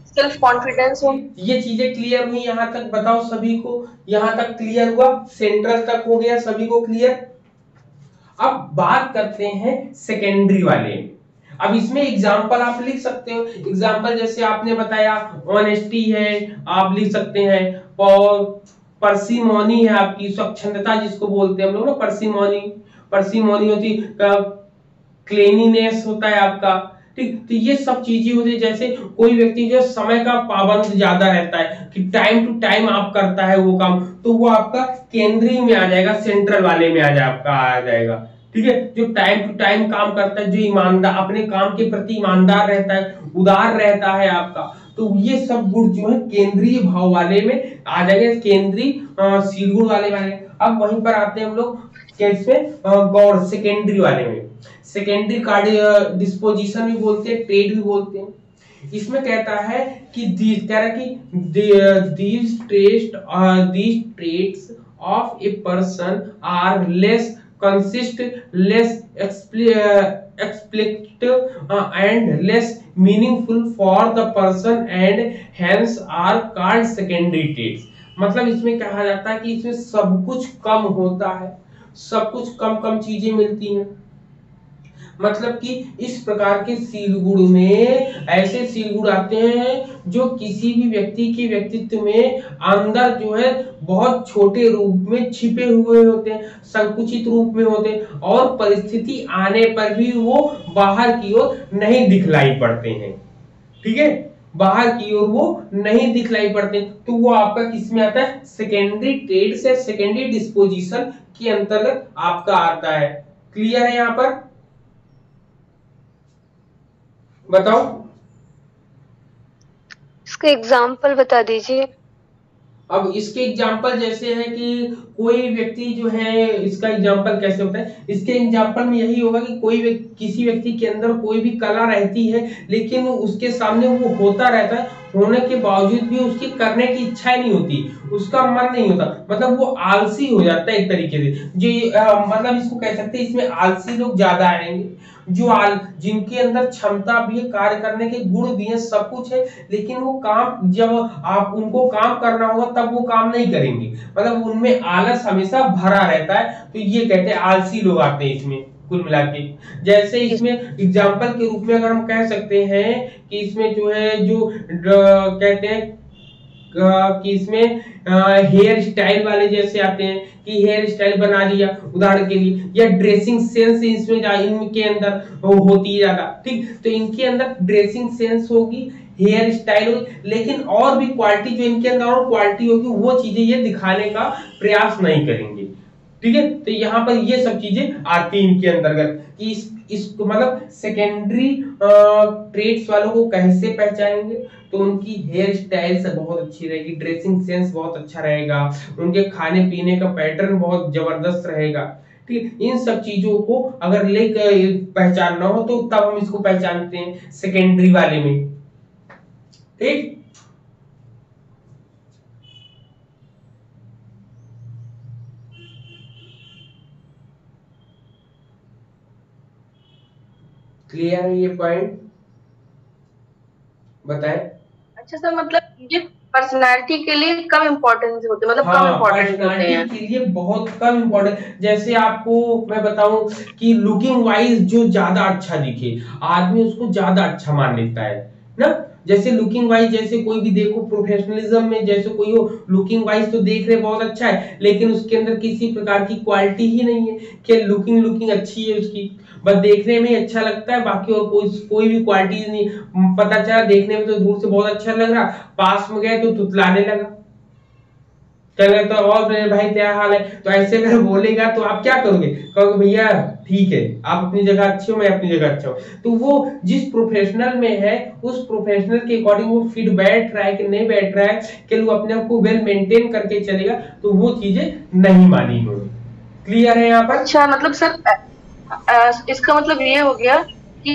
सेल्फ कॉन्फिडेंस हो। ये चीजें क्लियर हुई यहाँ तक, बताओ सभी को यहाँ तक क्लियर हुआ, सेंट्रल तक हो गया सभी को क्लियर। अब बात करते हैं सेकेंडरी वाले। अब इसमें एग्जाम्पल आप लिख सकते हो, एग्जाम्पल जैसे आपने बताया ऑनेस्टी है, आप लिख सकते हैं, और परसिमोनी है आपकी, स्वच्छंदता जिसको बोलते हैं हम लोग ना, परसिमोनी, परसिमोनी होती, क्लेनिनेस होता है आपका, ठीक। तो ये सब चीजें होती है, जैसे कोई व्यक्ति जो समय का पाबंद ज्यादा रहता है कि टाइम टू टाइम आप करता है वो काम, तो वो आपका केंद्रीय में आ जाएगा, सेंट्रल वाले में आ जाएगा, ठीक है। जो टाइम टू टाइम काम करता है, जो ईमानदार, अपने काम के प्रति ईमानदार रहता है, उदार रहता है आपका, तो ये सब गुण जो है केंद्रीय भाव वाले में आ जाएंगे, केंद्रीय शील गुण वाले में। अब वहीं पर आते हैं हम लोग कैसे गौर सेकेंडरी वाले में। सेकेंडरी कार्ड डिस्पोजिशन भी बोलते हैं, ट्रेड भी बोलते हैं। इसमें कहता है कि these traits of a person are less consist, less explicit and less meaningful for the person and hence are called secondary traits। मतलब इसमें कहा जाता है कि इसमें सब कुछ कम होता है, सब कुछ कम कम चीजें मिलती हैं, मतलब कि इस प्रकार के शील गुण में ऐसे शील गुण आते हैं जो किसी भी व्यक्ति के व्यक्तित्व में अंदर जो है बहुत छोटे रूप में छिपे हुए होते हैं, संकुचित रूप में होते हैं, और परिस्थिति आने पर भी वो बाहर की ओर नहीं दिखलाई पड़ते हैं, ठीक है, बाहर की ओर वो नहीं दिखलाई पड़ते, तो वो आपका किस में आता है, सेकेंडरी ट्रेड से सेकेंडरी डिस्पोजिशन के अंतर्गत आपका आता है। क्लियर है यहाँ पर, बताओ। इसका एग्जाम्पल बता दीजिए। अब इसके एग्जाम्पल जैसे है कि कोई व्यक्ति जो है, इसका एग्जाम्पल कैसे होता है, इसके एग्जाम्पल में यही होगा कि किसी व्यक्ति के अंदर कोई भी कला रहती है, लेकिन उसके सामने वो होता रहता है, होने के बावजूद भी उसकी करने की इच्छा नहीं होती, उसका मन नहीं होता, मतलब वो आलसी हो जाता है एक तरीके से। जो मतलब इसको कह सकते हैं, इसमें आलसी लोग ज्यादा आएंगे, जिनके अंदर क्षमता भी है, कार्य करने के गुण भी है, सब कुछ है, लेकिन वो काम, जब आप उनको काम करना होगा तब वो काम नहीं करेंगे, मतलब उनमें आलस हमेशा भरा रहता है, तो ये कहते हैं आलसी लोग आते हैं इसमें कुल मिला के। जैसे इसमें एग्जाम्पल के रूप में अगर हम कह सकते हैं कि इसमें जो है, जो कहते हैं कि इसमें हेयर स्टाइल वाले जैसे आते हैं कि हेयर स्टाइल बना लिया उदाहरण के लिए, या ड्रेसिंग सेंस इसमें इनके अंदर होती है ज्यादा, ठीक। तो इनके अंदर ड्रेसिंग सेंस होगी, हेयर स्टाइल होगी, लेकिन और भी क्वालिटी जो इनके अंदर और क्वालिटी होगी वो चीजें ये दिखाने का प्रयास नहीं करेंगे, ठीक है। तो यहाँ पर ये सब चीजें आती हैं इनके अंतर्गत कि इस मतलब सेकेंडरी ट्रेड्स वालों को कैसे पहचानेंगे, तो उनकी हेयर स्टाइल से बहुत अच्छी रहेगी, ड्रेसिंग सेंस बहुत अच्छा रहेगा, उनके खाने पीने का पैटर्न बहुत जबरदस्त रहेगा, ठीक। इन सब चीजों को अगर लेकर पहचानना हो तो तब हम इसको पहचानते हैं सेकेंडरी वाले में, ठीक। क्लियर है ये पॉइंट, बताएं। अच्छा सर, मतलब ये पर्सनालिटी के लिए कम इम्पोर्टेंस होते हैं, मतलब हाँ, कम इम्पोर्टेंट होते हैं पर्सनालिटी के लिए बहुत कम इम्पोर्टेंट। जैसे आपको मैं बताऊं कि लुकिंग वाइज जो ज्यादा अच्छा दिखे, आदमी उसको ज्यादा अच्छा मान लेता है ना। जैसे लुकिंग वाइज, जैसे कोई भी देखो प्रोफेशनलिज्म में जैसे कोई हो, लुकिंग वाइज तो देख रहे बहुत अच्छा है, लेकिन उसके अंदर किसी प्रकार की क्वालिटी ही नहीं है कि लुकिंग अच्छी है उसकी, बस देखने में ही अच्छा लगता है, बाकी और कोई भी क्वालिटी नहीं। पता चला देखने में तो दूर से बहुत अच्छा लग रहा, पास में गए तो तुतलाने लगा, चले तो और मेरे भाई क्या हाल है, तो ऐसे अगर बोलेगा तो आप क्या करोगे, कहोगे भैया ठीक है आप अपनी जगह अच्छे हो, मैं अपनी जगह अच्छा हूं। तो वो जिस प्रोफेशनल में है उस प्रोफेशनल के अकॉर्डिंग वो फिट बैठ रहा है कि नहीं बैठ रहा है, कि वो अपने आप को वेल मेंटेन करके चलेगा, तो वो चीजें नहीं मानी इन्होंने। क्लियर है यहाँ पर? अच्छा मतलब सर इसका मतलब ये हो गया कि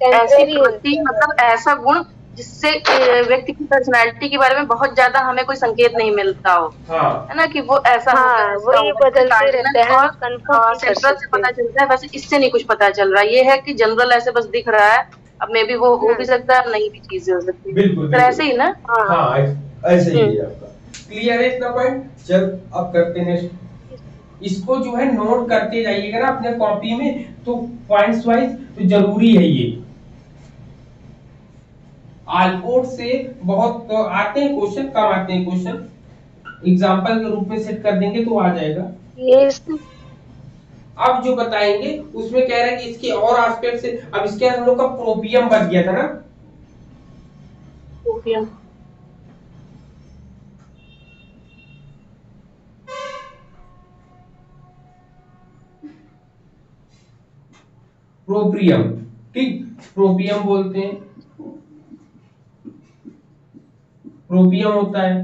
ऐसी टेम्परेरी प्रवृत्ति होता है। मतलब ऐसा गुण जिससे व्यक्ति की पर्सनैलिटी के बारे में बहुत ज्यादा हमें कोई संकेत नहीं मिलता हो, हाँ है ना, कि वो ऐसा होगा हाँ, ऐसा वही होगा, लेकिन बदलते रहता गाइडेंस है, हम और कंफर्म नहीं कर सेंट्रल से सकते। पता चलता है, वैसे इससे नहीं कुछ पता चल रहा। ये है कि जनरल ऐसे बस दिख रहा है, अब मे बी वो हो भी सकता है, नहीं भी चीजें हो सकती है, बिल्कुल सर ऐसे ही ना। हाँ। हाँ ऐसे ही है आपका। क्लियर है इतना पॉइंट? चल अब करते हैं नेक्स्ट। इसको जो है नोट करते जाइएगा ना अपने कॉपी में, तो पॉइंट्स वाइज तो जरूरी है ये। आलपोर्ट से बहुत आते हैं क्वेश्चन, कम आते हैं क्वेश्चन, एग्जांपल के रूप में सेट कर देंगे तो आ जाएगा। ये इसमें अब जो बताएंगे उसमें कह रहे हैं कि इसके और एस्पेक्ट से, अब इसके हम लोग का प्रोपियम बच गया था ना, ओपियम। प्रोपियम, ठीक, प्रोपियम बोलते हैं, प्रोपियम होता है,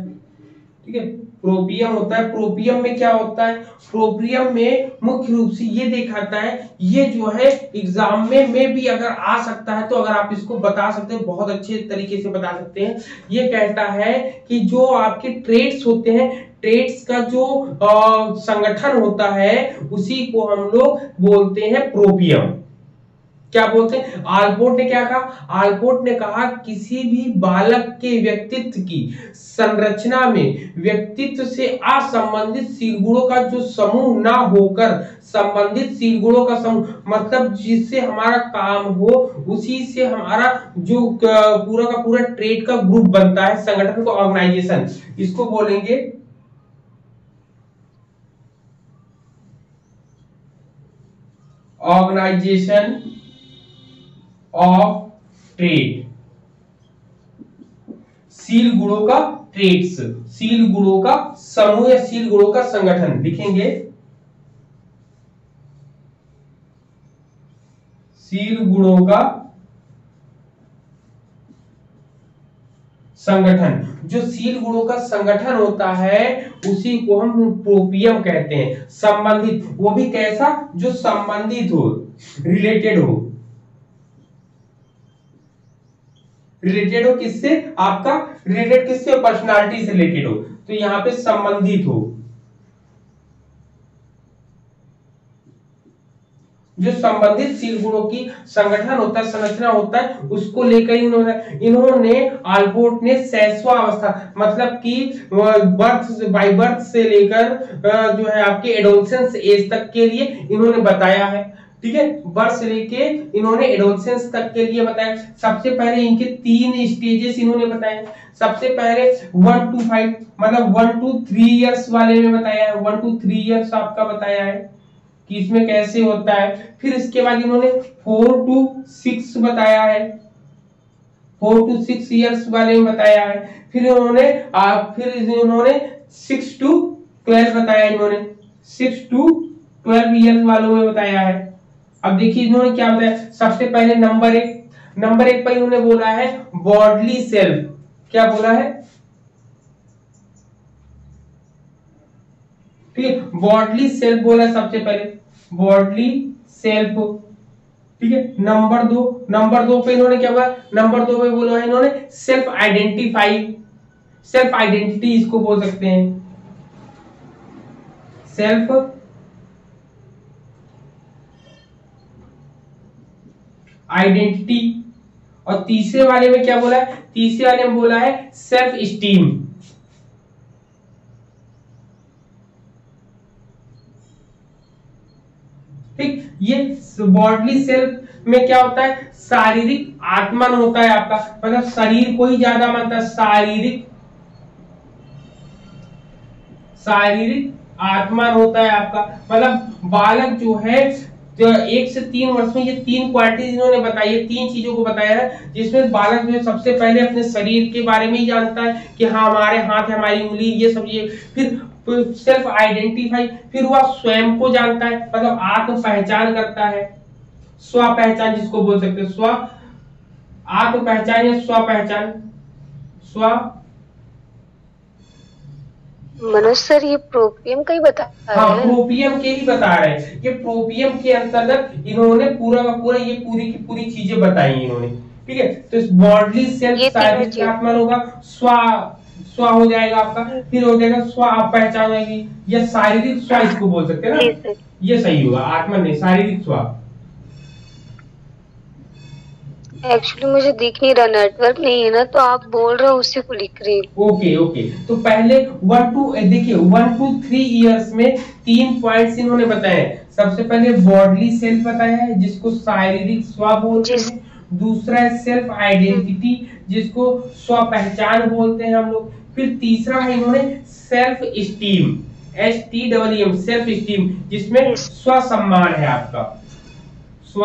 ठीक है, प्रोपियम होता है। प्रोपियम में क्या होता है, प्रोपियम में मुख्य रूप से ये दिखाता है, ये जो है एग्जाम में भी अगर आ सकता है, तो अगर आप इसको बता सकते हैं बहुत अच्छे तरीके से बता सकते हैं। ये कहता है कि जो आपके ट्रेड्स होते हैं, ट्रेड्स का जो संगठन होता है उसी को हम लोग बोलते हैं प्रोपियम। क्या बोलते हैं? आलपोर्ट ने क्या कहा? आलपोर्ट ने कहा किसी भी बालक के व्यक्तित्व की संरचना में व्यक्तित्व से असंबंधित शील गुणों का जो समूह ना होकर संबंधित शील गुणों का समूह, मतलब जिससे हमारा काम हो उसी से हमारा जो पूरा का पूरा ट्रेड का ग्रुप बनता है, संगठन को ऑर्गेनाइजेशन, इसको बोलेंगे ऑर्गेनाइजेशन ऑफ ट्रेड। शील गुणों का ट्रेड्स, शील गुणों का समूह या शील गुणों का संगठन लिखेंगे, शील गुणों का संगठन। जो शील गुणों का संगठन होता है उसी को हम प्रोपियम कहते हैं। संबंधित, वो भी कैसा, जो संबंधित हो, रिलेटेड हो, रिलेटेड हो किससे, आपका रिलेटेड किससे, पर्सनालिटी से रिलेटेड हो, तो यहां पे संबंधित हो। जो संबंधित शील गुणों की संगठन होता है, संरचना होता है, उसको लेकर इन्होंने आलपोर्ट ने शैशवावस्था, मतलब कि बर्थ बाय बर्थ से लेकर जो है आपके एडोलसेंस एज तक के लिए इन्होंने बताया है, ठीक है, बर्थ से लेके इन्होंने एडोलसेंस तक के लिए बताया। सबसे पहले इनके 3 स्टेजेस इन्होंने बताए। सबसे पहले 1 to 5 मतलब 1 to 3 इयर्स वाले में बताया है, 1 to 3 इयर्स आपका बताया है कि इसमें कैसे होता है। फिर इसके बाद इन्होंने 4 to 6 बताया है, 4 to 6 इयर्स वाले में बताया है। फिर इन्होंने 6 to 12 बताया, इन्होंने 6 to 12 इयर्स वालों में बताया है। अब देखिए इन्होंने क्या बताया। सबसे पहले नंबर एक पर इन्होंने बोला है बॉडली सेल्फ। क्या बोला है? ठीक है, बॉडली सेल्फ बोला सबसे पहले, बॉडली सेल्फ, ठीक है। नंबर दो पे इन्होंने क्या बोला, नंबर 2 पे बोला है इन्होंने सेल्फ आइडेंटिफाई, सेल्फ आइडेंटिटी इसको बोल सकते हैं, सेल्फ आइडेंटिटी। और तीसरे वाले में क्या बोला है, तीसरे वाले में बोला है सेल्फ स्टीम, ठीक। ये बॉडली सेल्फ में क्या होता है, शारीरिक आत्मन होता है आपका, मतलब शरीर को ही ज्यादा मानता है, शारीरिक आत्मन होता है आपका। मतलब बालक जो है 1 से 3 वर्ष में, ये 3 क्वालिटीज इन्होंने बताई है, 3 चीजों को बताया है, जिसमें बालक जो है सबसे पहले अपने शरीर के बारे में ही जानता है कि हाँ हमारे हाथ है, हमारी उंगली, ये सब ये, फिर सेल्फ आइडेंटिफाई, फिर वह स्वयं को जानता है, मतलब आत्म पहचान करता है, स्व पहचान जिसको बोल सकते हैं, स्व आत्म पहचान या स्व पहचान, स्व। मनोज सर, ये प्रोपियम का ही बता रहे हाँ, हैं। प्रोपियम के ही बता रहे हैं, ये प्रोपियम के अंतर्गत इन्होंने पूरा का पूरा ये पूरी की पूरी चीजें बताई इन्होंने, ठीक है। तो इस बॉडली सेल्फ शारीरिक आत्मन होगा, स्व हो जाएगा आपका, फिर हो जाएगा स्व पहचान होगी, या शारीरिक स्व इसको बोल सकते हैं ना, ये सही होगा, आत्मन नहीं, शारीरिक स्व। एक्चुअली मुझे दिख नहीं रहा, नेटवर्क नहीं है ना, तो आप बोल रहे हो उसी को लिख रही हूँ। ओके ओके, तो पहले 1 to 3 इयर्स में 3 पॉइंट्स इन्होंने बताए हैं। सबसे पहले बॉडली सेल्फ बताया है, जिसको शारीरिक स्व बोलते हैं। दूसरा है सेल्फ आइडेंटिटी, जिसको स्व पहचान बोलते हैं हम लोग। फिर तीसरा है इन्होंने self esteem, STEEM, self esteem, जिसमें स्व सम्मान है आपका, स्व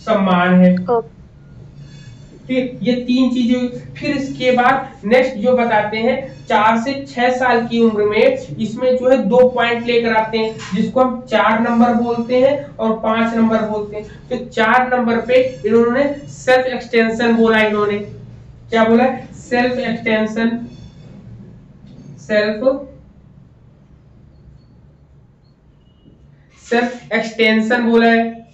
सम्मान है। फिर ये 3 चीजें। फिर इसके बाद नेक्स्ट जो बताते हैं 4 से 6 साल की उम्र में, इसमें जो है 2 पॉइंट लेकर आते हैं, जिसको हम 4 नंबर बोलते हैं और 5 नंबर बोलते हैं। तो 4 नंबर पे इन्होंने सेल्फ एक्सटेंशन बोला, इन्होंने क्या बोला, सेल्फ एक्सटेंशन, सेल्फ एक्सटेंशन बोला है।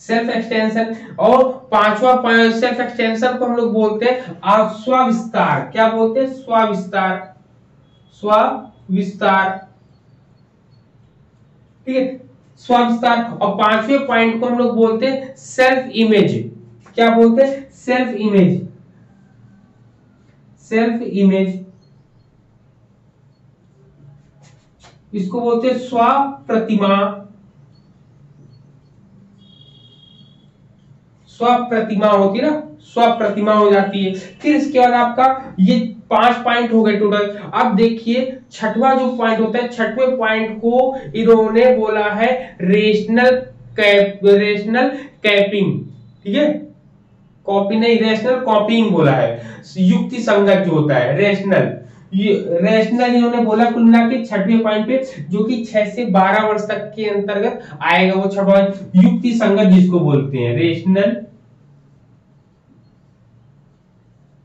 Self extension. और 5वां पॉइंट सेल्फ एक्सटेंशन को हम लोग बोलते हैं स्वविस्तार। क्या बोलते हैं, स्वविस्तार, स्वविस्तार, ठीक है, स्वविस्तार। और 5वें पॉइंट को हम लोग बोलते हैं सेल्फ इमेज। क्या बोलते हैं, सेल्फ इमेज, सेल्फ इमेज, इसको बोलते हैं स्व प्रतिमा, स्व प्रतिमा होती है ना, स्व प्रतिमा हो जाती है। फिर इसके बाद आपका ये 5 पॉइंट हो गए टोटल। अब देखिए 6वां जो पॉइंट होता है, 6वें पॉइंट को इन्होंने बोला है रेशनल कैपिंग, ठीक है, कॉपी नहीं, रेशनल कॉपिंग बोला है। युक्ति संगत जो होता है रेशनल, ये रेशनल इन्होंने बोला कुल मिला के 6वें पॉइंट पे, जो कि 6 से 12 वर्ष तक के अंतर्गत आएगा। वो 6वां युक्ति संगत जिसको बोलते हैं रेशनल।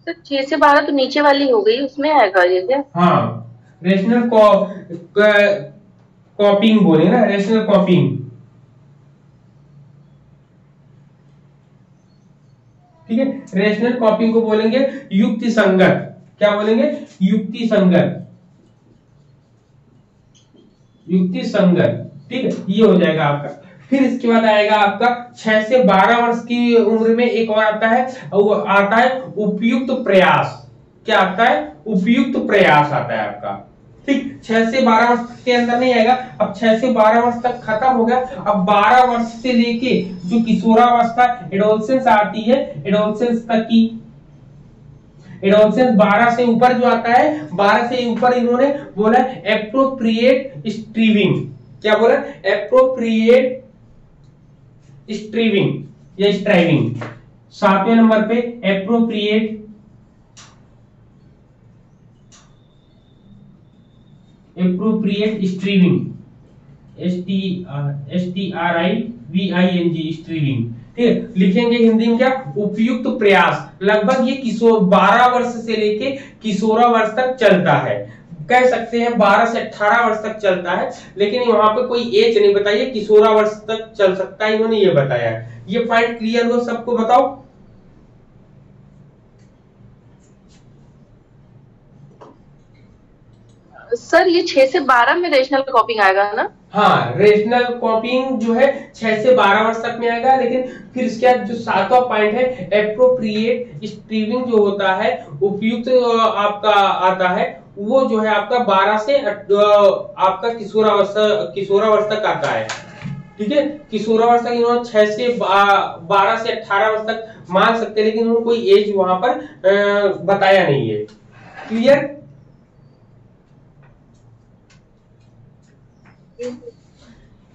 सर 6 से 12 तो नीचे वाली हो गई, उसमें आएगा ये क्या? हाँ, रेशनल कॉपिंग बोले ना, रेशनल कॉपिंग, ठीक है। रेशनल कॉपिंग को बोलेंगे युक्ति संगत। क्या बोलेंगे, युक्ति संगत, युक्ति संगत, ठीक है, ये हो जाएगा आपका। फिर इसके बाद आएगा आपका 6 से 12 वर्ष की उम्र में एक और आता है, वो आता है उपयुक्त प्रयास। क्या आता है, उपयुक्त प्रयास आता है आपका, ठीक। 6 से 12 वर्ष के अंदर नहीं आएगा। अब 6 से 12 वर्ष तक खत्म हो गया। अब 12 वर्ष से लेके जो किशोरावस्था एडोलसेंस आती है, एडोलसेंस तक की, एडोलसेंस 12 से ऊपर जो आता है, 12 से ऊपर इन्होंने बोला एप्रोप्रिएट स्ट्रीविंग। क्या बोला, एप्रोप्रिएट स्ट्रीविंग या स्ट्राइविंग। 7वें नंबर पे एप्रोप्रिएट स्ट्रीविंग, STRIVING स्ट्रीविंग, ठीक है। लिखेंगे हिंदी में क्या, उपयुक्त प्रयास। लगभग ये किशोर 12 वर्ष से लेके किशोरावस्था तक चलता है, कह सकते हैं 12 से 18 वर्ष तक चलता है, लेकिन वहां पे कोई एज नहीं बताई है, किशोरावस्था तक चल सकता है, इन्होंने ये बताया है। ये पॉइंट क्लियर हो सबको, बताओ। सर ये 6 से 12 में रेशनल कॉपिंग आएगा ना? हाँ, रेशनल कॉपिंग जो है 6 से 12 वर्ष तक में आएगा। लेकिन फिर इसके बाद जो 7वां पॉइंट है एप्रोप्रिएट स्ट्रीविंग जो होता है, उपयुक्त आपका आता है, वो जो है आपका 12 से आपका किशोरावस्था का आता है। ठीक है, किशोरावस्था इन्होंने 6 से 12 से 18 वर्ष तक मान सकते हैं, लेकिन उन्होंने कोई एज वहां पर बताया नहीं है। क्लियर?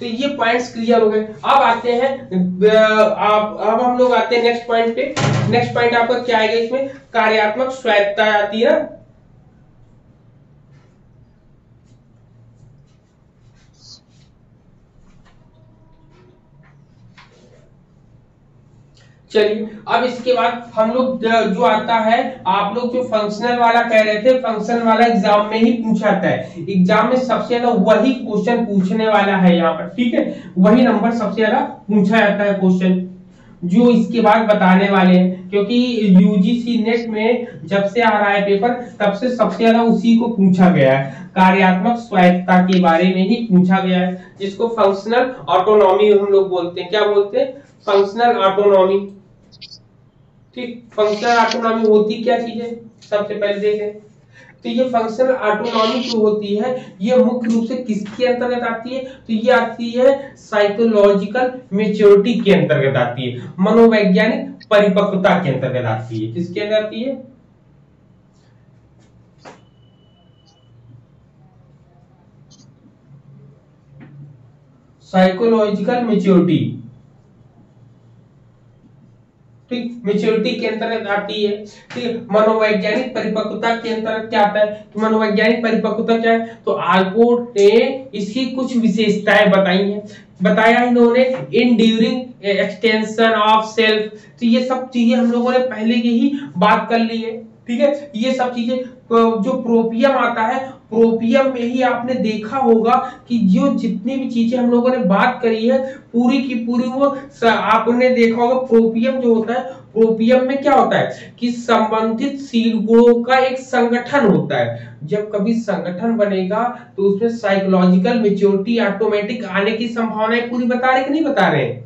तो ये पॉइंट्स क्लियर हो गए। अब आते हैं अब हम लोग आते हैं नेक्स्ट पॉइंट पे। नेक्स्ट पॉइंट आपका क्या आएगा इसमें? कार्यात्मक स्वायत्तता आती है। चलिए, अब इसके बाद हम लोग जो आता है, आप लोग जो फंक्शनल वाला कह रहे थे, फंक्शनल वाला एग्जाम में ही पूछा जाता है। एग्जाम में सबसे ज्यादा वही क्वेश्चन पूछने वाला है यहाँ पर। ठीक है, वही नंबर सबसे ज्यादा पूछा जाता है क्वेश्चन जो इसके बाद बताने वाले हैं, क्योंकि यूजीसी नेट में जब से आ रहा है पेपर, तब से सबसे ज्यादा उसी को पूछा गया है। कार्यात्मक स्वायत्तता के बारे में ही पूछा गया है, जिसको फंक्शनल ऑटोनॉमी हम लोग बोलते हैं। क्या बोलते हैं? Functional autonomy. ठीक, फंक्शनल ऑटोनॉमी होती क्या चीज है, सबसे पहले देखें। तो ये फंक्शनल ऑटोनॉमी जो होती है, ये मुख्य रूप से किसके अंतर्गत आती है? तो ये आती है साइकोलॉजिकल मैच्योरिटी के अंतर्गत आती है, मनोवैज्ञानिक परिपक्वता के अंतर्गत आती है। किसके अंदर आती है? Psychological maturity. ठीक, मैच्योरिटी के अंतर्गत आती है। ठीक, मनोवैज्ञानिक परिपक्वता के अंतर्गत क्या आता है? तो मनोवैज्ञानिक परिपक्वता क्या है? तो आल्पोर्ट ने इसकी कुछ विशेषताएं बताई हैं। बताया इन्होंने इंड्यूरिंग एक्सटेंशन ऑफ सेल्फ। तो ये सब चीजें हम लोगों ने पहले की ही बात कर ली है। ठीक है, ये सब चीजें जो प्रोपियम आता है, प्रोपियम में ही आपने देखा होगा कि जो जितनी भी चीजें हम लोगों ने बात करी है, पूरी की पूरी वो आपने देखा होगा। प्रोपियम जो होता है, प्रोपियम में क्या होता है कि संबंधित शील गुणों का एक संगठन होता है। जब कभी संगठन बनेगा तो उसमें साइकोलॉजिकल मैच्योरिटी ऑटोमेटिक आने की संभावनाएं पूरी बता रहे कि नहीं बता रहे?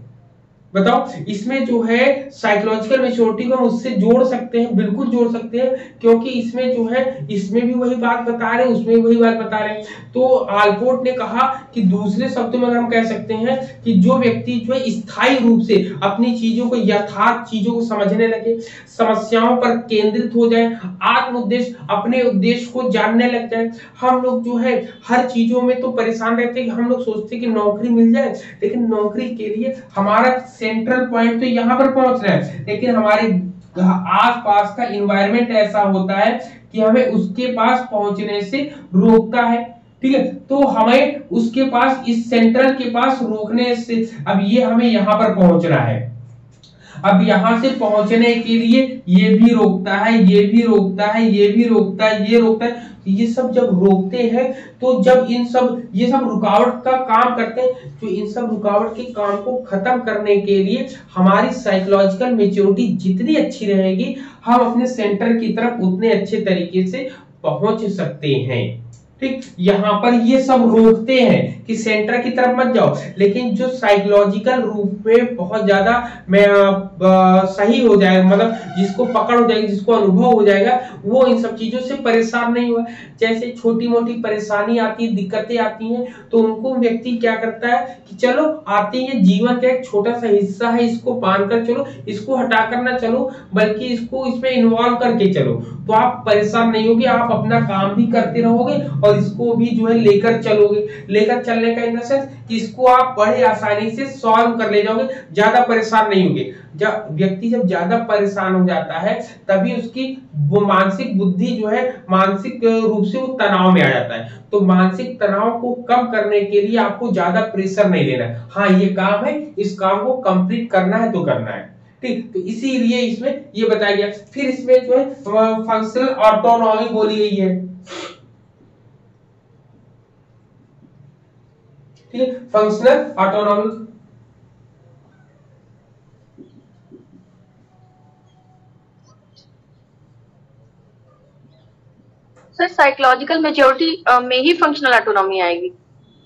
बताओ, इसमें जो है साइकोलॉजिकल मैच्योरिटी को हम उससे जोड़ सकते हैं, बिल्कुल जोड़ सकते हैं, क्योंकि इसमें जो है, इसमें भी वही बात बता रहे हैं, उसमें भी वही बात बता रहे हैं। तो आल्पोर्ट ने कहा कि दूसरे शब्दों में हम कह सकते हैं कि जो व्यक्ति जो है स्थायी रूप से अपनी चीजों को, यथार्थ चीजों को समझने लगे, समस्याओं पर केंद्रित हो जाए, आत्म उद्देश्य, अपने उद्देश्य को जानने लग जाए। हम लोग जो है हर चीजों में तो परेशान रहते हैं कि हम लोग सोचते हैं कि नौकरी मिल जाए, लेकिन नौकरी के लिए हमारा सेंट्रल पॉइंट तो यहाँ पर पहुंचना है, लेकिन हमारे आसपास का इन्वायरमेंट ऐसा होता है कि हमें उसके पास पहुंचने से रोकता है। ठीक है, तो हमें उसके पास, इस सेंट्रल के पास रोकने से, अब ये हमें यहाँ पर पहुंचना है, अब यहां से पहुंचने के लिए ये भी रोकता है, ये भी रोकता है, ये भी रोकता है, ये रोकता है। ये सब जब रोकते हैं, तो जब ये सब रुकावट का काम करते हैं, तो इन सब रुकावट के काम को खत्म करने के लिए हमारी साइकोलॉजिकल मैच्योरिटी जितनी अच्छी रहेगी, हम अपने सेंटर की तरफ उतने अच्छे तरीके से पहुंच सकते हैं। ठीक, यहाँ पर ये सब रोकते हैं कि सेंटर की तरफ मत जाओ, लेकिन जो साइकोलॉजिकल रूप में बहुत ज्यादा सही हो जाएगा, मतलब जिसको पकड़ हो जाएगी, जिसको अनुभव हो जाएगा, वो इन सब चीजों से परेशान नहीं हुआ। जैसे छोटी मोटी परेशानी आती है, दिक्कतें आती हैं, तो उनको व्यक्ति क्या करता है कि चलो आती है, जीवन का एक छोटा सा हिस्सा है, इसको बांध कर चलो, इसको हटा कर ना चलो, बल्कि इसको इसमें इन्वॉल्व करके चलो, तो आप परेशान नहीं होगे, आप अपना काम भी करते रहोगे और इसको भी जो है लेकर चलोगे। लेकर चलने का इन द सेंस कि इसको आप बड़े आसानी से सॉल्व कर ले जाओगे, ज्यादा परेशान नहीं होगे। जब व्यक्ति ज्यादा परेशान हो जाता है, तभी उसकी वो मानसिक बुद्धि जो है, मानसिक रूप से वो तनाव में आ जाता है। तो मानसिक तनाव को कम करने के लिए आपको ज्यादा प्रेशर नहीं लेना है। हाँ, ये काम है, इस काम को कंप्लीट करना है तो करना है। ठीक, तो इसीलिए इसमें ये बताया गया। फिर इसमें जो है फंक्शनल ऑटोनॉमी बोली गई है। ठीक, functional autonomy. Sir, psychological maturity में ही फंक्शनल ऑटोनॉमी आएगी?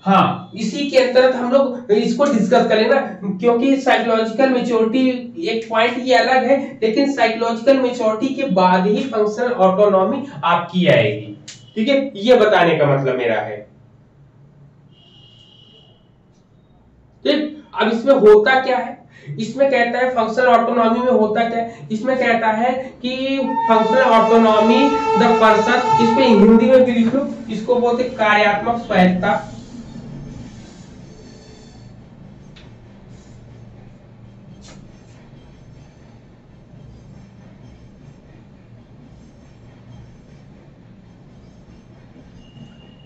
हाँ, इसी के अंतर्गत हम लोग इसको डिस्कस करेंगे ना, क्योंकि साइकोलॉजिकल मैच्योरिटी एक पॉइंट ये अलग है, लेकिन साइकोलॉजिकल मैच्योरिटी के बाद ही फंक्शनल ऑटोनॉमी आपकी आएगी। ठीक है, ये बताने का मतलब मेरा है। ठीक, अब इसमें होता क्या है, इसमें कहता है फंक्शनल ऑटोनॉमी में होता क्या है, इसमें कहता है कि फंक्शनल ऑटोनॉमी द पर्सन, इसमें हिंदी में भी लिख लो, इसको बोलते कार्यात्मक स्वायत्ता।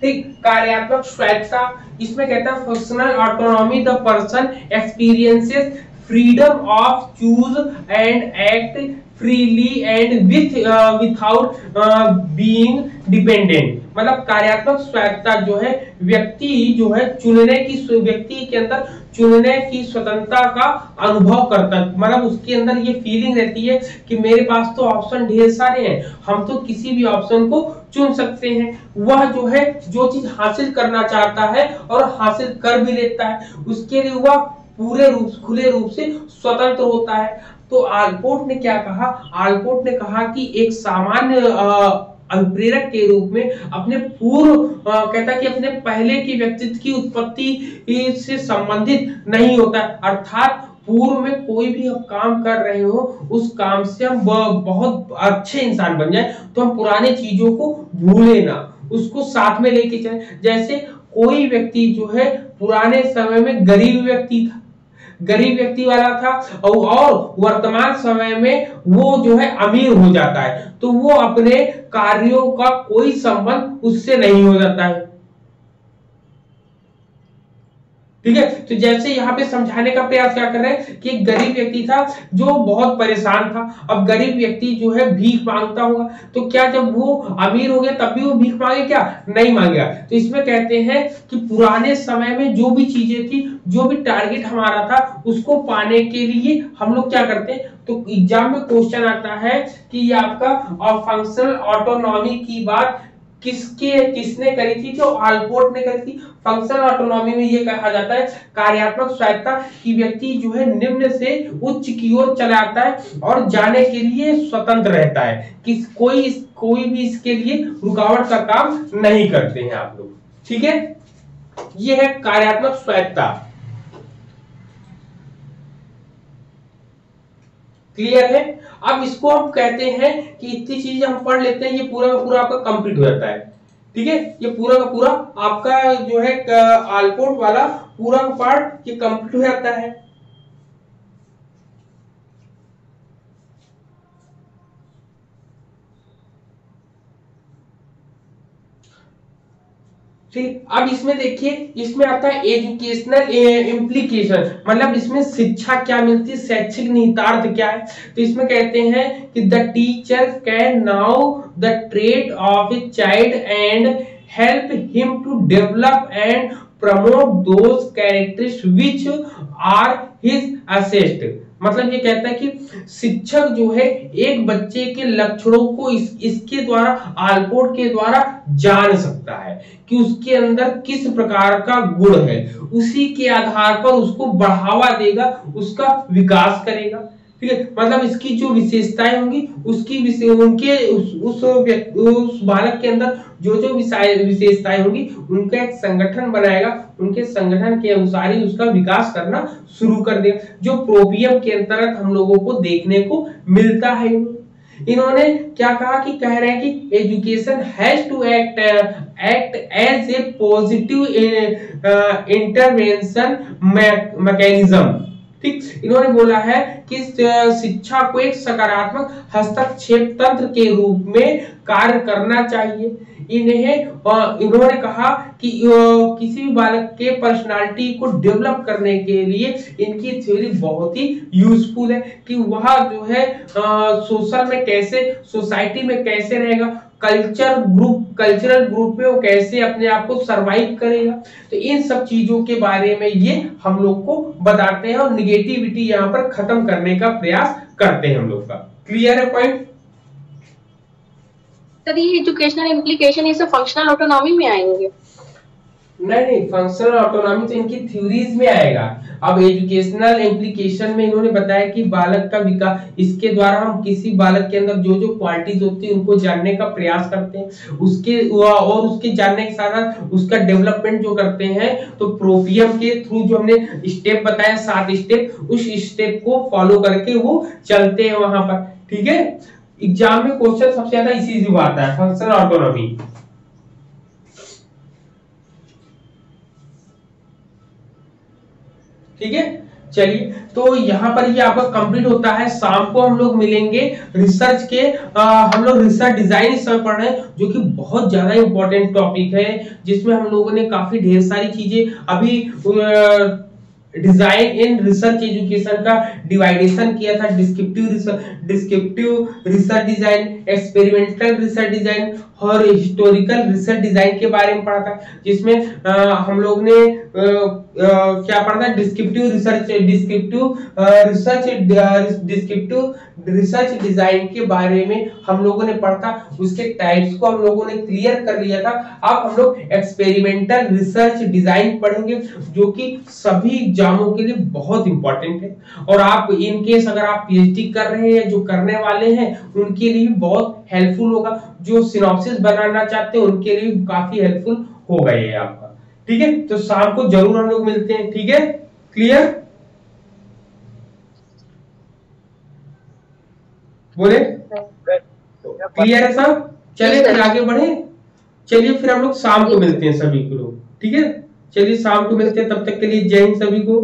ठीक, कार्यात्मक स्वायत्ता, इसमें कहता है functional autonomy the person experiences freedom of choose and act freely and without being dependent. मतलब कार्यात्मक स्वायत्ता जो है, व्यक्ति जो है चुनने की, व्यक्ति के अंदर चुनने की स्वतंत्रता का अनुभव करता है। मतलब उसके अंदर ये फीलिंग रहती है कि मेरे पास तो ऑप्शन ढेर सारे हैं, हम तो किसी भी ऑप्शन को चुन सकते हैं। वह जो है जो चीज हासिल करना चाहता है और हासिल कर भी लेता है, उसके लिए वह पूरे रूप, खुले रूप से स्वतंत्र होता है। तो आलपोर्ट ने क्या कहा, आलपोर्ट ने कहा कि एक सामान्य अनुप्रेरक के रूप में अपने पूर्व कहता कि अपने पहले की व्यक्तित्व की उत्पत्ति से संबंधित नहीं होता, अर्थात पूर्व में कोई भी हम काम कर रहे हो, उस काम से हम बहुत अच्छे इंसान बन जाए, तो हम पुराने चीजों को भूले ना, उसको साथ में लेके चले। जैसे कोई व्यक्ति जो है पुराने समय में गरीब व्यक्ति था, गरीब व्यक्ति वाला था, और वर्तमान समय में वो जो है अमीर हो जाता है, तो वो अपने कार्यों का कोई संबंध उससे नहीं हो जाता है। ठीक है, तो जैसे यहाँ पे समझाने का प्रयास क्या कर रहे हैं कि एक गरीब व्यक्ति था जो बहुत परेशान था। अब गरीब व्यक्ति जो है भीख मांगता होगा, तो क्या जब वो अमीर हो गया तब भी वो भीख मांगे क्या? नहीं मांगेगा। तो इसमें कहते हैं कि पुराने समय में जो भी चीजें थी, जो भी टारगेट हमारा था, उसको पाने के लिए हम लोग क्या करते हैं, तो एग्जाम में क्वेश्चन आता है कि ये आपका फंक्शनल ऑटोनॉमी की बात किसने करी थी? जो आलपोर्ट ने करी थी। फंक्शनल ऑटोनॉमी में ये कहा जाता है कार्यात्मक स्वायत्ता की व्यक्ति जो है निम्न से उच्च की ओर चला आता है और जाने के लिए स्वतंत्र रहता है, कि कोई भी इसके लिए रुकावट का काम नहीं करते हैं आप लोग। ठीक है, ये है कार्यात्मक स्वायत्ता। क्लियर है? अब इसको हम कहते हैं कि इतनी चीजें हम पढ़ लेते हैं, ये पूरा का पूरा आपका कंप्लीट हो जाता है। ठीक है, ये पूरा का पूरा आपका जो है आलपोर्ट वाला पूरा का पार्ट ये कंप्लीट हो जाता है। ठीक, अब इसमें देखिए, इसमें आता है एजुकेशनल इम्प्लीकेशन, मतलब इसमें शिक्षा क्या मिलती है, शैक्षिक निहितार्थ क्या है। तो इसमें कहते हैं कि the teacher can now the trait of a child and help him to develop and promote those characteristics which are his assessed. मतलब ये कहता है कि शिक्षक जो है एक बच्चे के लक्षणों को इसके द्वारा, आलपोर्ट के द्वारा जान सकता है कि उसके अंदर किस प्रकार का गुण है, उसी के आधार पर उसको बढ़ावा देगा, उसका विकास करेगा। ठीक है, मतलब इसकी जो विशेषताएं होंगी उसकी उनके उस बालक के अंदर जो विशेषताएं होंगी उनका एक संगठन बनाएगा, उनके संगठन के अनुसार ही उसका विकास करना शुरू कर देगा, जो प्रोपियम के अंतर्गत हम लोगों को देखने को मिलता है। इन्होंने क्या कहा कि कह रहे हैं कि education has to act as a positive intervention mechanism. ठीक, इन्होंने बोला है कि शिक्षा को एक सकारात्मक हस्तक्षेप तंत्र के रूप में कार्य करना चाहिए। इन्होंने कहा कि किसी भी बालक के पर्सनालिटी को डेवलप करने के लिए इनकी थ्योरी बहुत ही यूजफुल है, कि वह जो है सोशल में कैसे, सोसाइटी में कैसे रहेगा, कल्चरल ग्रुप में वो कैसे अपने आप को सरवाइव करेगा। तो इन सब चीजों के बारे में ये हम लोग को बताते हैं और निगेटिविटी यहाँ पर खत्म करने का प्रयास करते हैं हम लोग का। क्लियर है पॉइंट? सर ये एजुकेशनल इम्प्लीकेशन ये सब फंक्शनल ऑटोनॉमी में आएंगे? नहीं, फंक्शनल ऑटोनॉमी तो इनकी थ्योरीज में आएगा। अब एजुकेशनल इम्प्लीकेशन में इन्होंने बताया कि बालक का विकास, इसके द्वारा हम किसी बालक के अंदर जो जो क्वालिटीज होती है उनको जानने का प्रयास करते हैं, उसके जानने के साथ साथ उसका डेवलपमेंट जो करते हैं। तो प्रोपियम के थ्रू जो हमने स्टेप बताया 7 स्टेप, उस स्टेप को फॉलो करके वो चलते हैं वहां पर। ठीक है, एग्जाम में क्वेश्चन सबसे ज्यादा इसी से आता है, फंक्शनल ऑटोनॉमी। ठीक है, चलिए तो यहाँ पर ये आपका कंप्लीट होता है। शाम को हम लोग मिलेंगे रिसर्च के, हम लोग रिसर्च डिजाइन इस समय पढ़ रहे हैं, जो कि बहुत ज्यादा इंपॉर्टेंट टॉपिक है, जिसमें हम लोगों ने काफी ढेर सारी चीजें अभी डिजाइन इन रिसर्च एजुकेशन का डिवाइडेशन किया था। Descriptive research design, experimental research design और हिस्टोरिकल रिसर्च डिजाइन के बारे में पढ़ा था, जिसमें हम लोग ने क्या पढ़ा था, डिस्क्रिप्टिव रिसर्च डिजाइन के बारे में हम लोगों ने पढ़ा था। उसके टाइप्स को हम लोगों ने क्लियर कर लिया था। अब हम लोग एक्सपेरिमेंटल रिसर्च डिजाइन पढ़ेंगे, जो कि सभी एग्जामों के लिए बहुत इंपॉर्टेंट है। और आप इन केस अगर आप पीएचडी कर रहे हैं, जो करने वाले हैं, उनके लिए भी बहुत हेल्पफुल होगा। जो सिनॉप्सिस बनाना चाहते हैं उनके लिए भी काफी हेल्पफुल होगा ये आपका। ठीक है, तो शाम को जरूर हम लोग मिलते हैं। ठीक है, क्लियर? बोले क्लियर है सब? चलिए फिर आगे बढ़े। चलिए फिर हम लोग शाम को मिलते हैं सभी को लोग। ठीक है, चलिए शाम को मिलते हैं। तब तक के लिए जय हिंद सभी को।